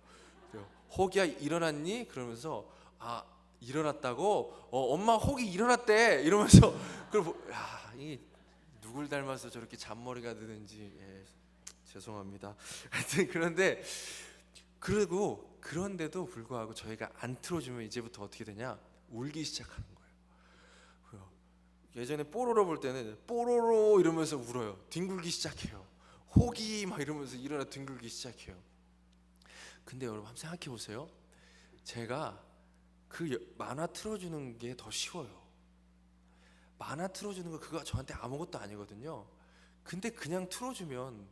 호기야 일어났니? 그러면서 일어났다고? 엄마 호기 일어났대. 이러면서 이 누굴 닮아서 저렇게 잔머리가 느는지 죄송합니다. 하여튼 그런데도 불구하고 저희가 안 틀어주면 이제부터 어떻게 되냐? 울기 시작하는 거예요. 예전에 뽀로로 볼 때는 뽀로로 이러면서 울어요. 뒹굴기 시작해요. 호기 막 이러면서 일어나 뒹굴기 시작해요. 근데 여러분 한번 생각해 보세요. 제가 그 만화 틀어주는 게 더 쉬워요. 만화 틀어주는 거 그거 저한테 아무것도 아니거든요. 근데 그냥 틀어주면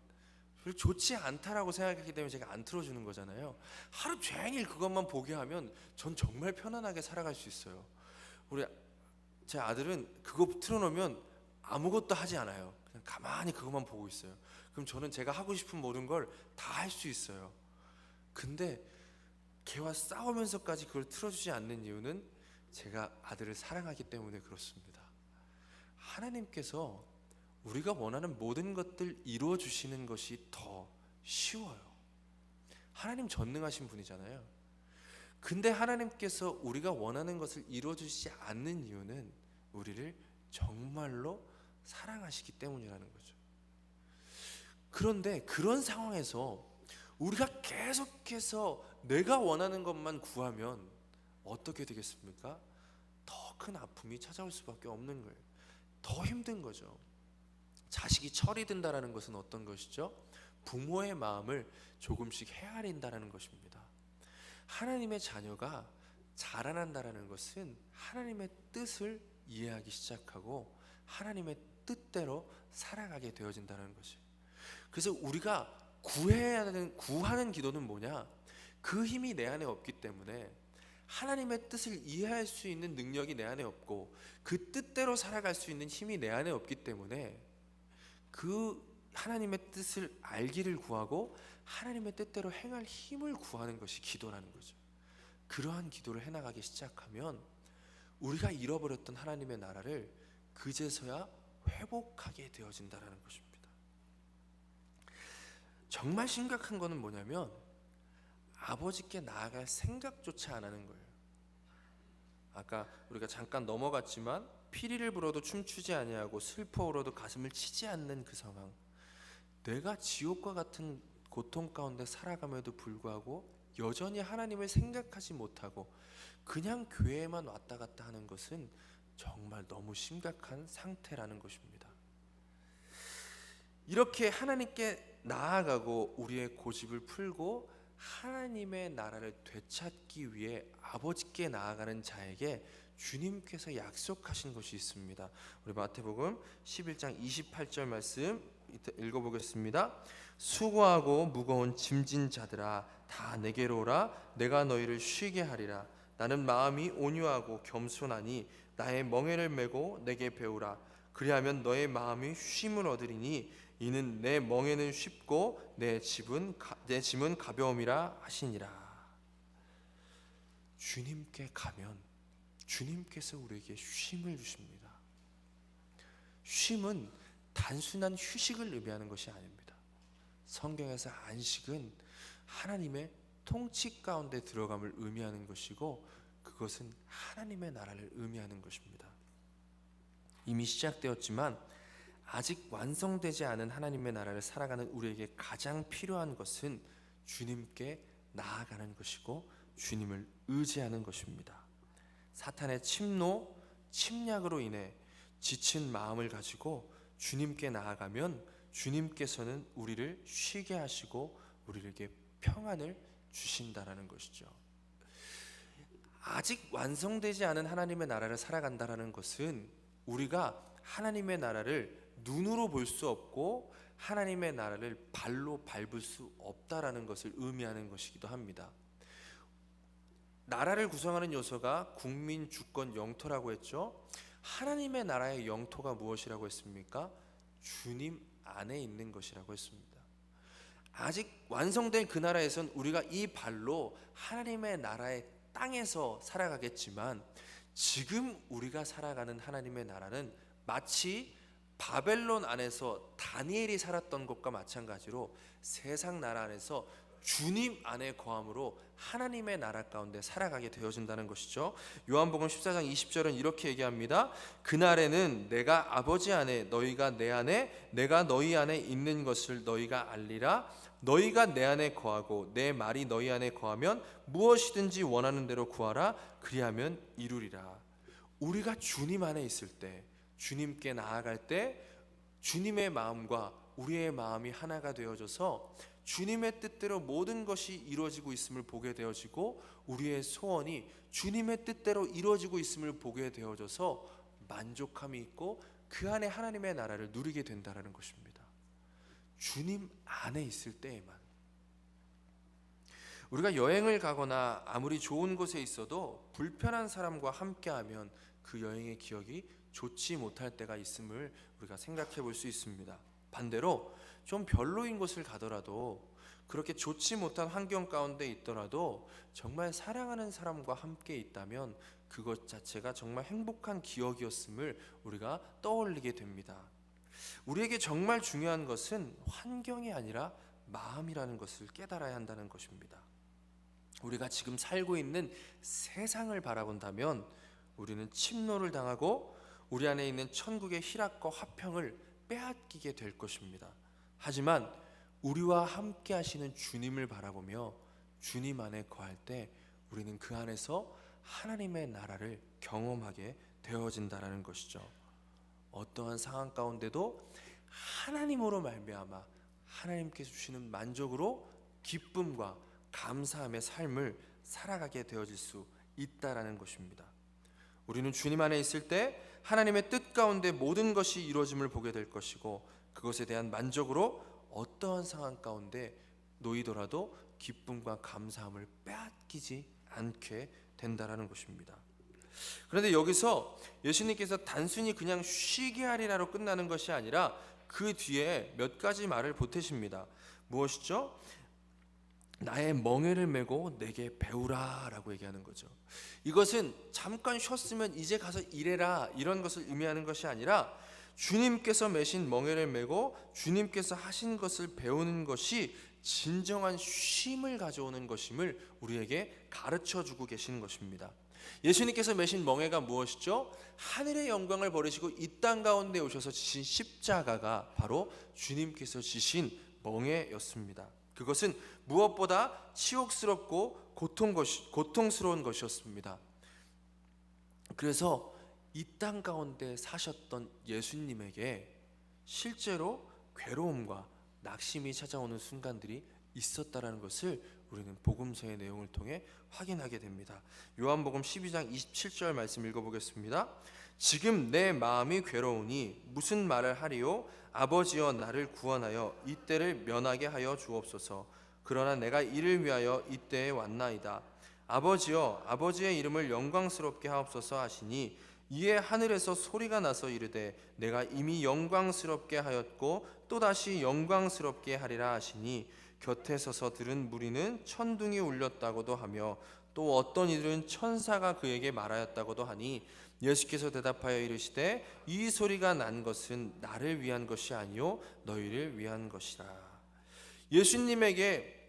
별로 좋지 않다라고 생각했기 때문에 제가 안 틀어주는 거잖아요. 하루 종일 그것만 보게 하면 전 정말 편안하게 살아갈 수 있어요. 제 아들은 그거 틀어놓으면 아무것도 하지 않아요. 그냥 가만히 그것만 보고 있어요. 그럼 저는 제가 하고 싶은 모든 걸 다 할 수 있어요. 근데 걔와 싸우면서까지 그걸 틀어주지 않는 이유는 제가 아들을 사랑하기 때문에 그렇습니다. 하나님께서 우리가 원하는 모든 것들 이루어 주시는 것이 더 쉬워요. 하나님 전능하신 분이잖아요. 근데 하나님께서 우리가 원하는 것을 이루어 주시지 않는 이유는 우리를 정말로 사랑하시기 때문이라는 거죠. 그런데 그런 상황에서 우리가 계속해서 내가 원하는 것만 구하면 어떻게 되겠습니까? 더 큰 아픔이 찾아올 수밖에 없는 거예요. 더 힘든 거죠. 자식이 철이 든다는 것은 어떤 것이죠? 부모의 마음을 조금씩 헤아린다는 것입니다. 하나님의 자녀가 자라난다는 것은 하나님의 뜻을 이해하기 시작하고 하나님의 뜻대로 살아가게 되어진다는 것이에요. 그래서 우리가 구하는 기도는 뭐냐? 그 힘이 내 안에 없기 때문에 하나님의 뜻을 이해할 수 있는 능력이 내 안에 없고 그 뜻대로 살아갈 수 있는 힘이 내 안에 없기 때문에 그 하나님의 뜻을 알기를 구하고 하나님의 뜻대로 행할 힘을 구하는 것이 기도라는 거죠. 그러한 기도를 해나가기 시작하면 우리가 잃어버렸던 하나님의 나라를 그제서야 회복하게 되어진다는 것입니다. 정말 심각한 것은 뭐냐면 아버지께 나아갈 생각조차 안 하는 거예요. 아까 우리가 잠깐 넘어갔지만 피리를 불어도 춤추지 아니하고 슬퍼 울어도 가슴을 치지 않는 그 상황, 내가 지옥과 같은 고통 가운데 살아감에도 불구하고 여전히 하나님을 생각하지 못하고 그냥 교회에만 왔다 갔다 하는 것은 정말 너무 심각한 상태라는 것입니다. 이렇게 하나님께 나아가고 우리의 고집을 풀고 하나님의 나라를 되찾기 위해 아버지께 나아가는 자에게 주님께서 약속하신 것이 있습니다. 우리 마태복음 11장 28절 말씀 읽어보겠습니다. 수고하고 무거운 짐진 자들아 다 내게로 오라. 내가 너희를 쉬게 하리라. 나는 마음이 온유하고 겸손하니 나의 멍에를 메고 내게 배우라. 그리하면 너의 마음이 쉼을 얻으리니 이는 내 멍에는 쉽고 내 짐은 가벼움이라 하시니라. 주님께 가면 주님께서 우리에게 쉼을 주십니다. 쉼은 단순한 휴식을 의미하는 것이 아닙니다. 성경에서 안식은 하나님의 통치 가운데 들어감을 의미하는 것이고 그것은 하나님의 나라를 의미하는 것입니다. 이미 시작되었지만 아직 완성되지 않은 하나님의 나라를 살아가는 우리에게 가장 필요한 것은 주님께 나아가는 것이고 주님을 의지하는 것입니다. 사탄의 침노, 침략으로 인해 지친 마음을 가지고 주님께 나아가면 주님께서는 우리를 쉬게 하시고 우리에게 평안을 주신다라는 것이죠. 아직 완성되지 않은 하나님의 나라를 살아간다라는 것은 우리가 하나님의 나라를 눈으로 볼 수 없고 하나님의 나라를 발로 밟을 수 없다라는 것을 의미하는 것이기도 합니다. 나라를 구성하는 요소가 국민, 주권, 영토라고 했죠. 하나님의 나라의 영토가 무엇이라고 했습니까? 주님 안에 있는 것이라고 했습니다. 아직 완성된 그 나라에선 우리가 이 발로 하나님의 나라의 땅에서 살아가겠지만 지금 우리가 살아가는 하나님의 나라는 마치 바벨론 안에서 다니엘이 살았던 것과 마찬가지로 세상 나라 안에서 주님 안에 거함으로 하나님의 나라 가운데 살아가게 되어진다는 것이죠. 요한복음 14장 20절은 이렇게 얘기합니다. 그날에는 내가 아버지 안에 너희가 내 안에 내가 너희 안에 있는 것을 너희가 알리라. 너희가 내 안에 거하고 내 말이 너희 안에 거하면 무엇이든지 원하는 대로 구하라. 그리하면 이루리라. 우리가 주님 안에 있을 때, 주님께 나아갈 때 주님의 마음과 우리의 마음이 하나가 되어져서 주님의 뜻대로 모든 것이 이루어지고 있음을 보게 되어지고 우리의 소원이 주님의 뜻대로 이루어지고 있음을 보게 되어져서 만족함이 있고 그 안에 하나님의 나라를 누리게 된다는 것입니다. 주님 안에 있을 때에만. 우리가 여행을 가거나 아무리 좋은 곳에 있어도 불편한 사람과 함께하면 그 여행의 기억이 좋지 못할 때가 있음을 우리가 생각해 볼 수 있습니다. 반대로 좀 별로인 곳을 가더라도 그렇게 좋지 못한 환경 가운데 있더라도 정말 사랑하는 사람과 함께 있다면 그것 자체가 정말 행복한 기억이었음을 우리가 떠올리게 됩니다. 우리에게 정말 중요한 것은 환경이 아니라 마음이라는 것을 깨달아야 한다는 것입니다. 우리가 지금 살고 있는 세상을 바라본다면 우리는 침노를 당하고 우리 안에 있는 천국의 희락과 화평을 빼앗기게 될 것입니다. 하지만 우리와 함께 하시는 주님을 바라보며 주님 안에 거할 때 우리는 그 안에서 하나님의 나라를 경험하게 되어진다는 것이죠. 어떠한 상황 가운데도 하나님으로 말미암아 하나님께서 주시는 만족으로 기쁨과 감사함의 삶을 살아가게 되어질 수 있다라는 것입니다. 우리는 주님 안에 있을 때 하나님의 뜻 가운데 모든 것이 이루어짐을 보게 될 것이고 그것에 대한 만족으로 어떠한 상황 가운데 놓이더라도 기쁨과 감사함을 빼앗기지 않게 된다라는 것입니다. 그런데 여기서 예수님께서 단순히 그냥 쉬게 하리라로 끝나는 것이 아니라 그 뒤에 몇 가지 말을 보태십니다. 무엇이죠? 나의 멍에를 메고 내게 배우라 라고 얘기하는 거죠. 이것은 잠깐 쉬었으면 이제 가서 일해라 이런 것을 의미하는 것이 아니라 주님께서 메신 멍에를 메고 주님께서 하신 것을 배우는 것이 진정한 쉼을 가져오는 것임을 우리에게 가르쳐주고 계시는 것입니다. 예수님께서 메신 멍에가 무엇이죠? 하늘의 영광을 버리시고 이 땅 가운데 오셔서 지신 십자가가 바로 주님께서 지신 멍에였습니다. 그것은 무엇보다 치욕스럽고 고통스러운 것이었습니다. 그래서 이 땅 가운데 사셨던 예수님에게 실제로 괴로움과 낙심이 찾아오는 순간들이 있었다라는 것을 우리는 복음서의 내용을 통해 확인하게 됩니다. 요한복음 12장 27절 말씀 읽어보겠습니다. 지금 내 마음이 괴로우니 무슨 말을 하리요? 아버지여 나를 구원하여 이때를 면하게 하여 주옵소서. 그러나 내가 이를 위하여 이때에 왔나이다. 아버지여 아버지의 이름을 영광스럽게 하옵소서 하시니 이에 하늘에서 소리가 나서 이르되 내가 이미 영광스럽게 하였고 또다시 영광스럽게 하리라 하시니 곁에 서서 들은 무리는 천둥이 울렸다고도 하며 또 어떤 이들은 천사가 그에게 말하였다고도 하니 예수께서 대답하여 이르시되 이 소리가 난 것은 나를 위한 것이 아니요 너희를 위한 것이라. 예수님에게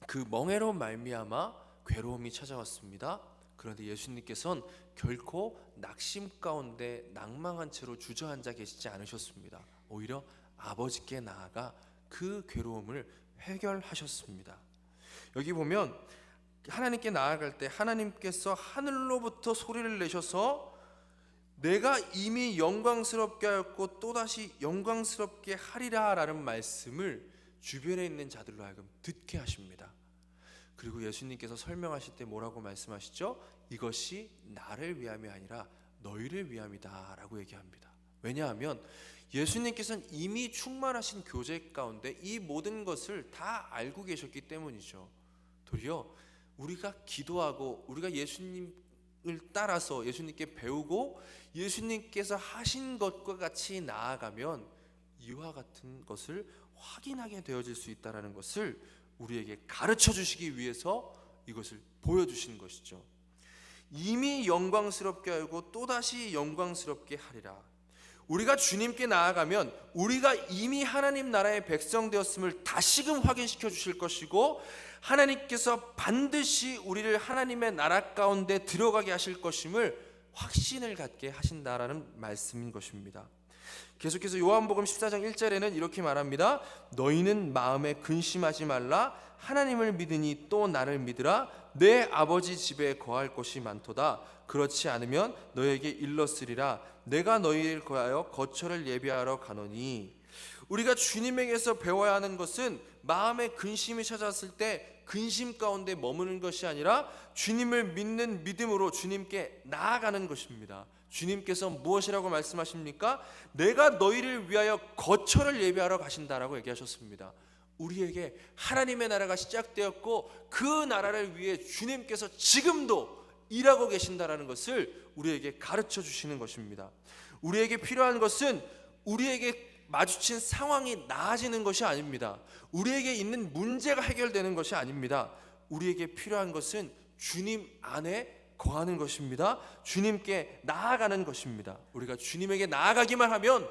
그 멍에로 말미암아 괴로움이 찾아왔습니다. 그런데 예수님께서는 결코 낙심 가운데 낭망한 채로 주저앉아 계시지 않으셨습니다. 오히려 아버지께 나아가 그 괴로움을 해결하셨습니다. 여기 보면 하나님께 나아갈 때 하나님께서 하늘로부터 소리를 내셔서 내가 이미 영광스럽게 하였고 또다시 영광스럽게 하리라 라는 말씀을 주변에 있는 자들로 하여금 듣게 하십니다. 그리고 예수님께서 설명하실 때 뭐라고 말씀하시죠? 이것이 나를 위함이 아니라 너희를 위함이다 라고 얘기합니다. 왜냐하면 예수님께서는 이미 충만하신 교제 가운데 이 모든 것을 다 알고 계셨기 때문이죠. 도리어 우리가 기도하고 우리가 예수님을 따라서 예수님께 배우고 예수님께서 하신 것과 같이 나아가면 이와 같은 것을 확인하게 되어질 수 있다는 것을 우리에게 가르쳐 주시기 위해서 이것을 보여주시는 것이죠. 이미 영광스럽게 하고 또다시 영광스럽게 하리라. 우리가 주님께 나아가면 우리가 이미 하나님 나라의 백성 되었음을 다시금 확인시켜 주실 것이고, 하나님께서 반드시 우리를 하나님의 나라 가운데 들어가게 하실 것임을 확신을 갖게 하신다라는 말씀인 것입니다. 계속해서 요한복음 14장 1절에는 이렇게 말합니다. 너희는 마음에 근심하지 말라. 하나님을 믿으니 또 나를 믿으라. 내 아버지 집에 거할 곳이 많도다. 그렇지 않으면 너에게 일렀으리라. 내가 너희를 거하여 거처를 예비하러 가노니. 우리가 주님에게서 배워야 하는 것은 마음에 근심이 찾아왔을 때 근심 가운데 머무는 것이 아니라 주님을 믿는 믿음으로 주님께 나아가는 것입니다. 주님께서 무엇이라고 말씀하십니까? 내가 너희를 위하여 거처를 예비하러 가신다라고 얘기하셨습니다. 우리에게 하나님의 나라가 시작되었고 그 나라를 위해 주님께서 지금도 일하고 계신다라는 것을 우리에게 가르쳐 주시는 것입니다. 우리에게 필요한 것은 우리에게 마주친 상황이 나아지는 것이 아닙니다. 우리에게 있는 문제가 해결되는 것이 아닙니다. 우리에게 필요한 것은 주님 안에 거하는 것입니다. 주님께 나아가는 것입니다. 우리가 주님에게 나아가기만 하면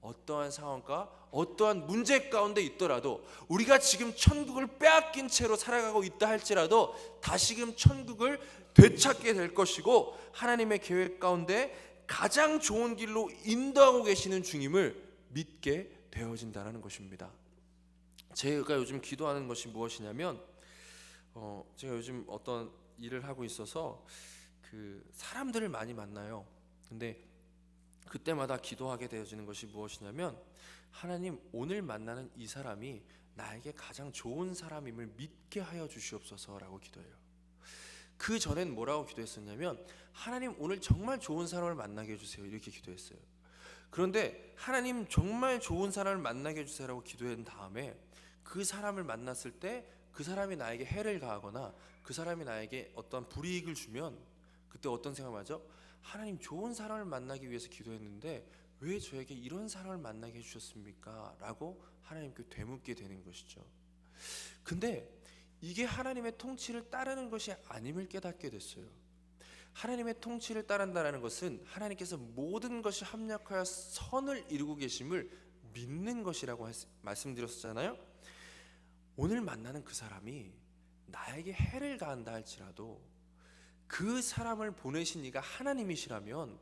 어떠한 상황과 어떠한 문제 가운데 있더라도, 우리가 지금 천국을 빼앗긴 채로 살아가고 있다 할지라도 다시금 천국을 되찾게 될 것이고, 하나님의 계획 가운데 가장 좋은 길로 인도하고 계시는 주님을 믿게 되어진다는 것입니다. 제가 요즘 기도하는 것이 무엇이냐면, 제가 요즘 어떤 일을 하고 있어서 그 사람들을 많이 만나요. 근데 그때마다 기도하게 되어지는 것이 무엇이냐면, 하나님, 오늘 만나는 이 사람이 나에게 가장 좋은 사람임을 믿게 하여 주시옵소서라고 기도해요. 그 전엔 뭐라고 기도했었냐면, 하나님, 오늘 정말 좋은 사람을 만나게 해주세요, 이렇게 기도했어요. 그런데 하나님, 정말 좋은 사람을 만나게 해주세요라고 기도한 다음에 그 사람을 만났을 때 그 사람이 나에게 해를 가하거나 그 사람이 나에게 어떤 불이익을 주면 그때 어떤 생각을 하죠? 하나님, 좋은 사람을 만나기 위해서 기도했는데 왜 저에게 이런 사람을 만나게 해주셨습니까? 라고 하나님께 되묻게 되는 것이죠. 근데 이게 하나님의 통치를 따르는 것이 아님을 깨닫게 됐어요. 하나님의 통치를 따른다는 것은 하나님께서 모든 것이 합력하여 선을 이루고 계심을 믿는 것이라고 말씀드렸잖아요. 오늘 만나는 그 사람이 나에게 해를 가한다 할지라도 그 사람을 보내신 이가 하나님이시라면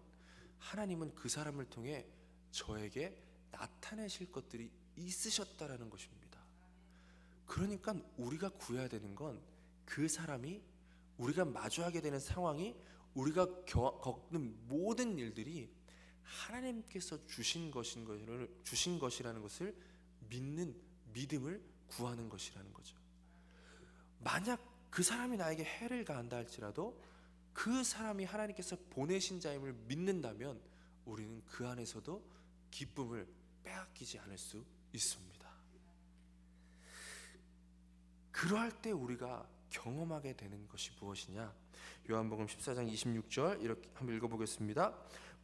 하나님은 그 사람을 통해 저에게 나타내실 것들이 있으셨다라는 것입니다. 그러니까 우리가 구해야 되는 건 그 사람이, 우리가 마주하게 되는 상황이, 우리가 겪는 모든 일들이 하나님께서 주신 것이라는 것을 믿는 믿음을 구하는 것이라는 거죠. 만약 그 사람이 나에게 해를 가한다 할지라도 그 사람이 하나님께서 보내신 자임을 믿는다면 우리는 그 안에서도 기쁨을 빼앗기지 않을 수 있습니다. 그러할 때 우리가 경험하게 되는 것이 무엇이냐? 요한복음 14장 26절 이렇게 한번 읽어보겠습니다.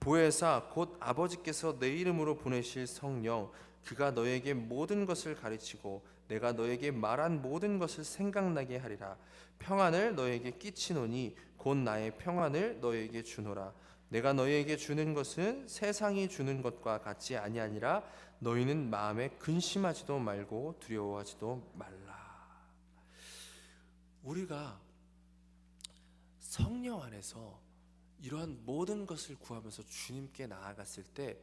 보혜사 곧 아버지께서 내 이름으로 보내실 성령, 그가 너에게 모든 것을 가르치고 내가 너에게 말한 모든 것을 생각나게 하리라. 평안을 너에게 끼치노니 곧 나의 평안을 너에게 주노라. 내가 너에게 주는 것은 세상이 주는 것과 같이 아니하니라. 너희는 마음에 근심하지도 말고 두려워하지도 말라. 우리가 성령 안에서 이러한 모든 것을 구하면서 주님께 나아갔을 때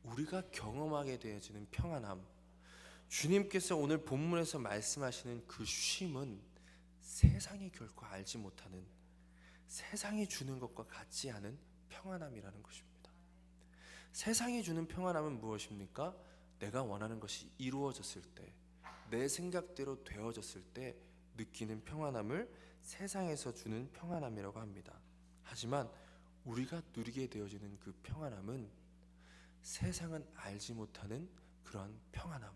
우리가 경험하게 되어지는 평안함, 주님께서 오늘 본문에서 말씀하시는 그 쉼은 세상이 결코 알지 못하는, 세상이 주는 것과 같지 않은 평안함이라는 것입니다. 세상이 주는 평안함은 무엇입니까? 내가 원하는 것이 이루어졌을 때, 내 생각대로 되어졌을 때 느끼는 평안함을 세상에서 주는 평안함이라고 합니다. 하지만 우리가 누리게 되어지는 그 평안함은 세상은 알지 못하는 그러한 평안함,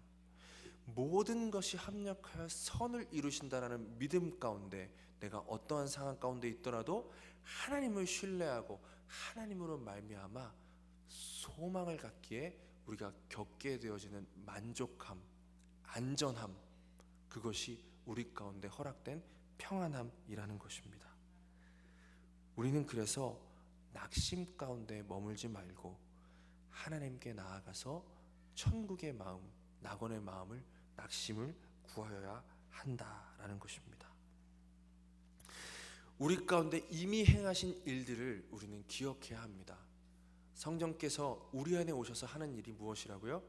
모든 것이 합력하여 선을 이루신다라는 믿음 가운데 내가 어떠한 상황 가운데 있더라도 하나님을 신뢰하고 하나님으로 말미암아 소망을 갖기에 우리가 겪게 되어지는 만족함, 안전함, 그것이 우리 가운데 허락된 평안함이라는 것입니다. 우리는 그래서 낙심 가운데 머물지 말고 하나님께 나아가서 천국의 마음, 낙원의 마음을, 낙심을 구하여야 한다라는 것입니다. 우리 가운데 이미 행하신 일들을 우리는 기억해야 합니다. 성령께서 우리 안에 오셔서 하는 일이 무엇이라고요?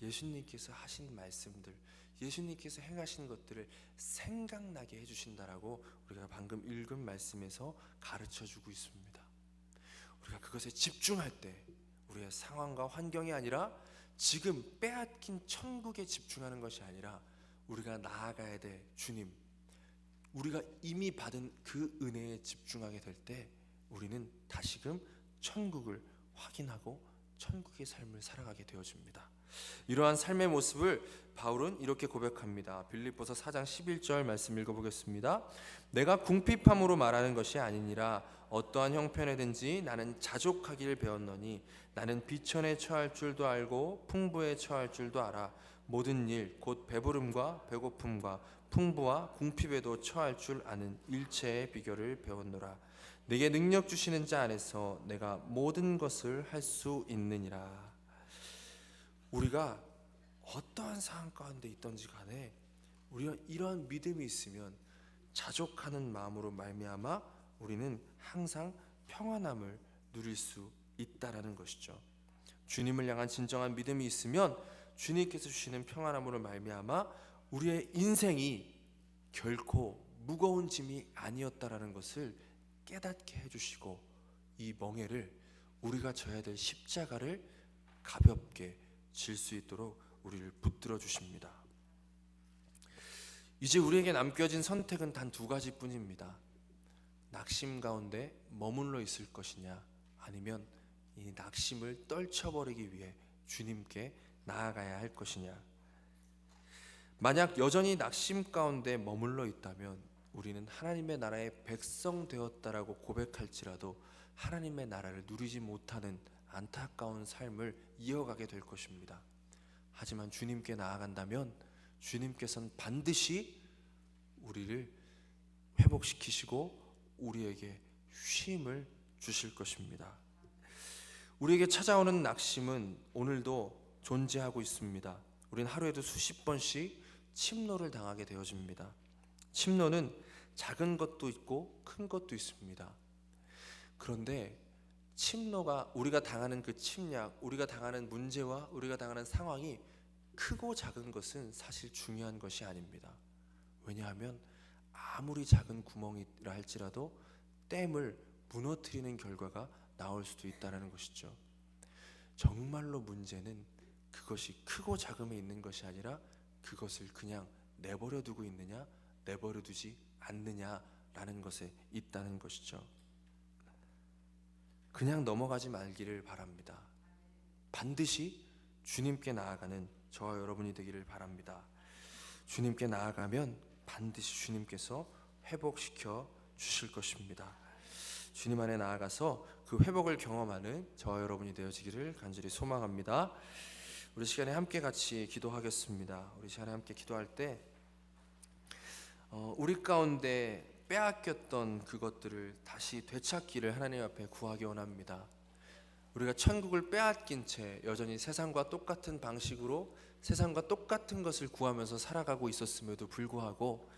예수님께서 하신 말씀들, 예수님께서 행하신 것들을 생각나게 해주신다라고 우리가 방금 읽은 말씀에서 가르쳐주고 있습니다. 우리가 그것에 집중할 때 우리의 상황과 환경이 아니라 지금 빼앗긴 천국에 집중하는 것이 아니라 우리가 나아가야 될 주님, 우리가 이미 받은 그 은혜에 집중하게 될 때 우리는 다시금 천국을 확인하고 천국의 삶을 살아가게 되어집니다. 이러한 삶의 모습을 바울은 이렇게 고백합니다. 빌립보서 4장 11절 말씀 읽어보겠습니다. 내가 궁핍함으로 말하는 것이 아니니라. 어떠한 형편에든지 나는 자족하기를 배웠노니 나는 비천에 처할 줄도 알고 풍부에 처할 줄도 알아. 모든 일 곧 배부름과 배고픔과 풍부와 궁핍에도 처할 줄 아는 일체의 비결을 배웠노라. 내게 능력 주시는 자 안에서 내가 모든 것을 할 수 있느니라. 우리가 어떠한 상황 가운데 있든지 간에 우리가 이러한 믿음이 있으면 자족하는 마음으로 말미암아 우리는 항상 평안함을 누릴 수 있다라는 것이죠. 주님을 향한 진정한 믿음이 있으면 주님께서 주시는 평안함으로 말미암아 우리의 인생이 결코 무거운 짐이 아니었다라는 것을 깨닫게 해주시고 이 멍에를, 우리가 져야 될 십자가를 가볍게 질 수 있도록 우리를 붙들어 주십니다. 이제 우리에게 남겨진 선택은 단 두 가지뿐입니다. 낙심 가운데 머물러 있을 것이냐, 아니면 이 낙심을 떨쳐버리기 위해 주님께 나아가야 할 것이냐. 만약 여전히 낙심 가운데 머물러 있다면 우리는 하나님의 나라의 백성 되었다라고 고백할지라도 하나님의 나라를 누리지 못하는 안타까운 삶을 이어가게 될 것입니다. 하지만 주님께 나아간다면 주님께서는 반드시 우리를 회복시키시고 우리에게 쉼을 주실 것입니다. 우리에게 찾아오는 낙심은 오늘도 존재하고 있습니다. 우리는 하루에도 수십 번씩 침노를 당하게 되어집니다. 침노는 작은 것도 있고 큰 것도 있습니다. 그런데 침노가, 우리가 당하는 그 침략, 우리가 당하는 문제와 우리가 당하는 상황이 크고 작은 것은 사실 중요한 것이 아닙니다. 왜냐하면 아무리 작은 구멍이라 할지라도 댐을 무너뜨리는 결과가 나올 수도 있다는 것이죠. 정말로 문제는 그것이 크고 작음에 있는 것이 아니라 그것을 그냥 내버려 두고 있느냐, 내버려 두지 않느냐라는 것에 있다는 것이죠. 그냥 넘어가지 말기를 바랍니다. 반드시 주님께 나아가는 저와 여러분이 되기를 바랍니다. 주님께 나아가면 반드시 주님께서 회복시켜 주실 것입니다. 주님 안에 나아가서 그 회복을 경험하는 저와 여러분이 되어지기를 간절히 소망합니다. 우리 시간에 함께 같이 기도하겠습니다. 우리 시간에 함께 기도할 때 우리 가운데 빼앗겼던 그것들을 다시 되찾기를 하나님 앞에 구하기 원합니다. 우리가 천국을 빼앗긴 채 여전히 세상과 똑같은 방식으로 세상과 똑같은 것을 구하면서 살아가고 있었음에도 불구하고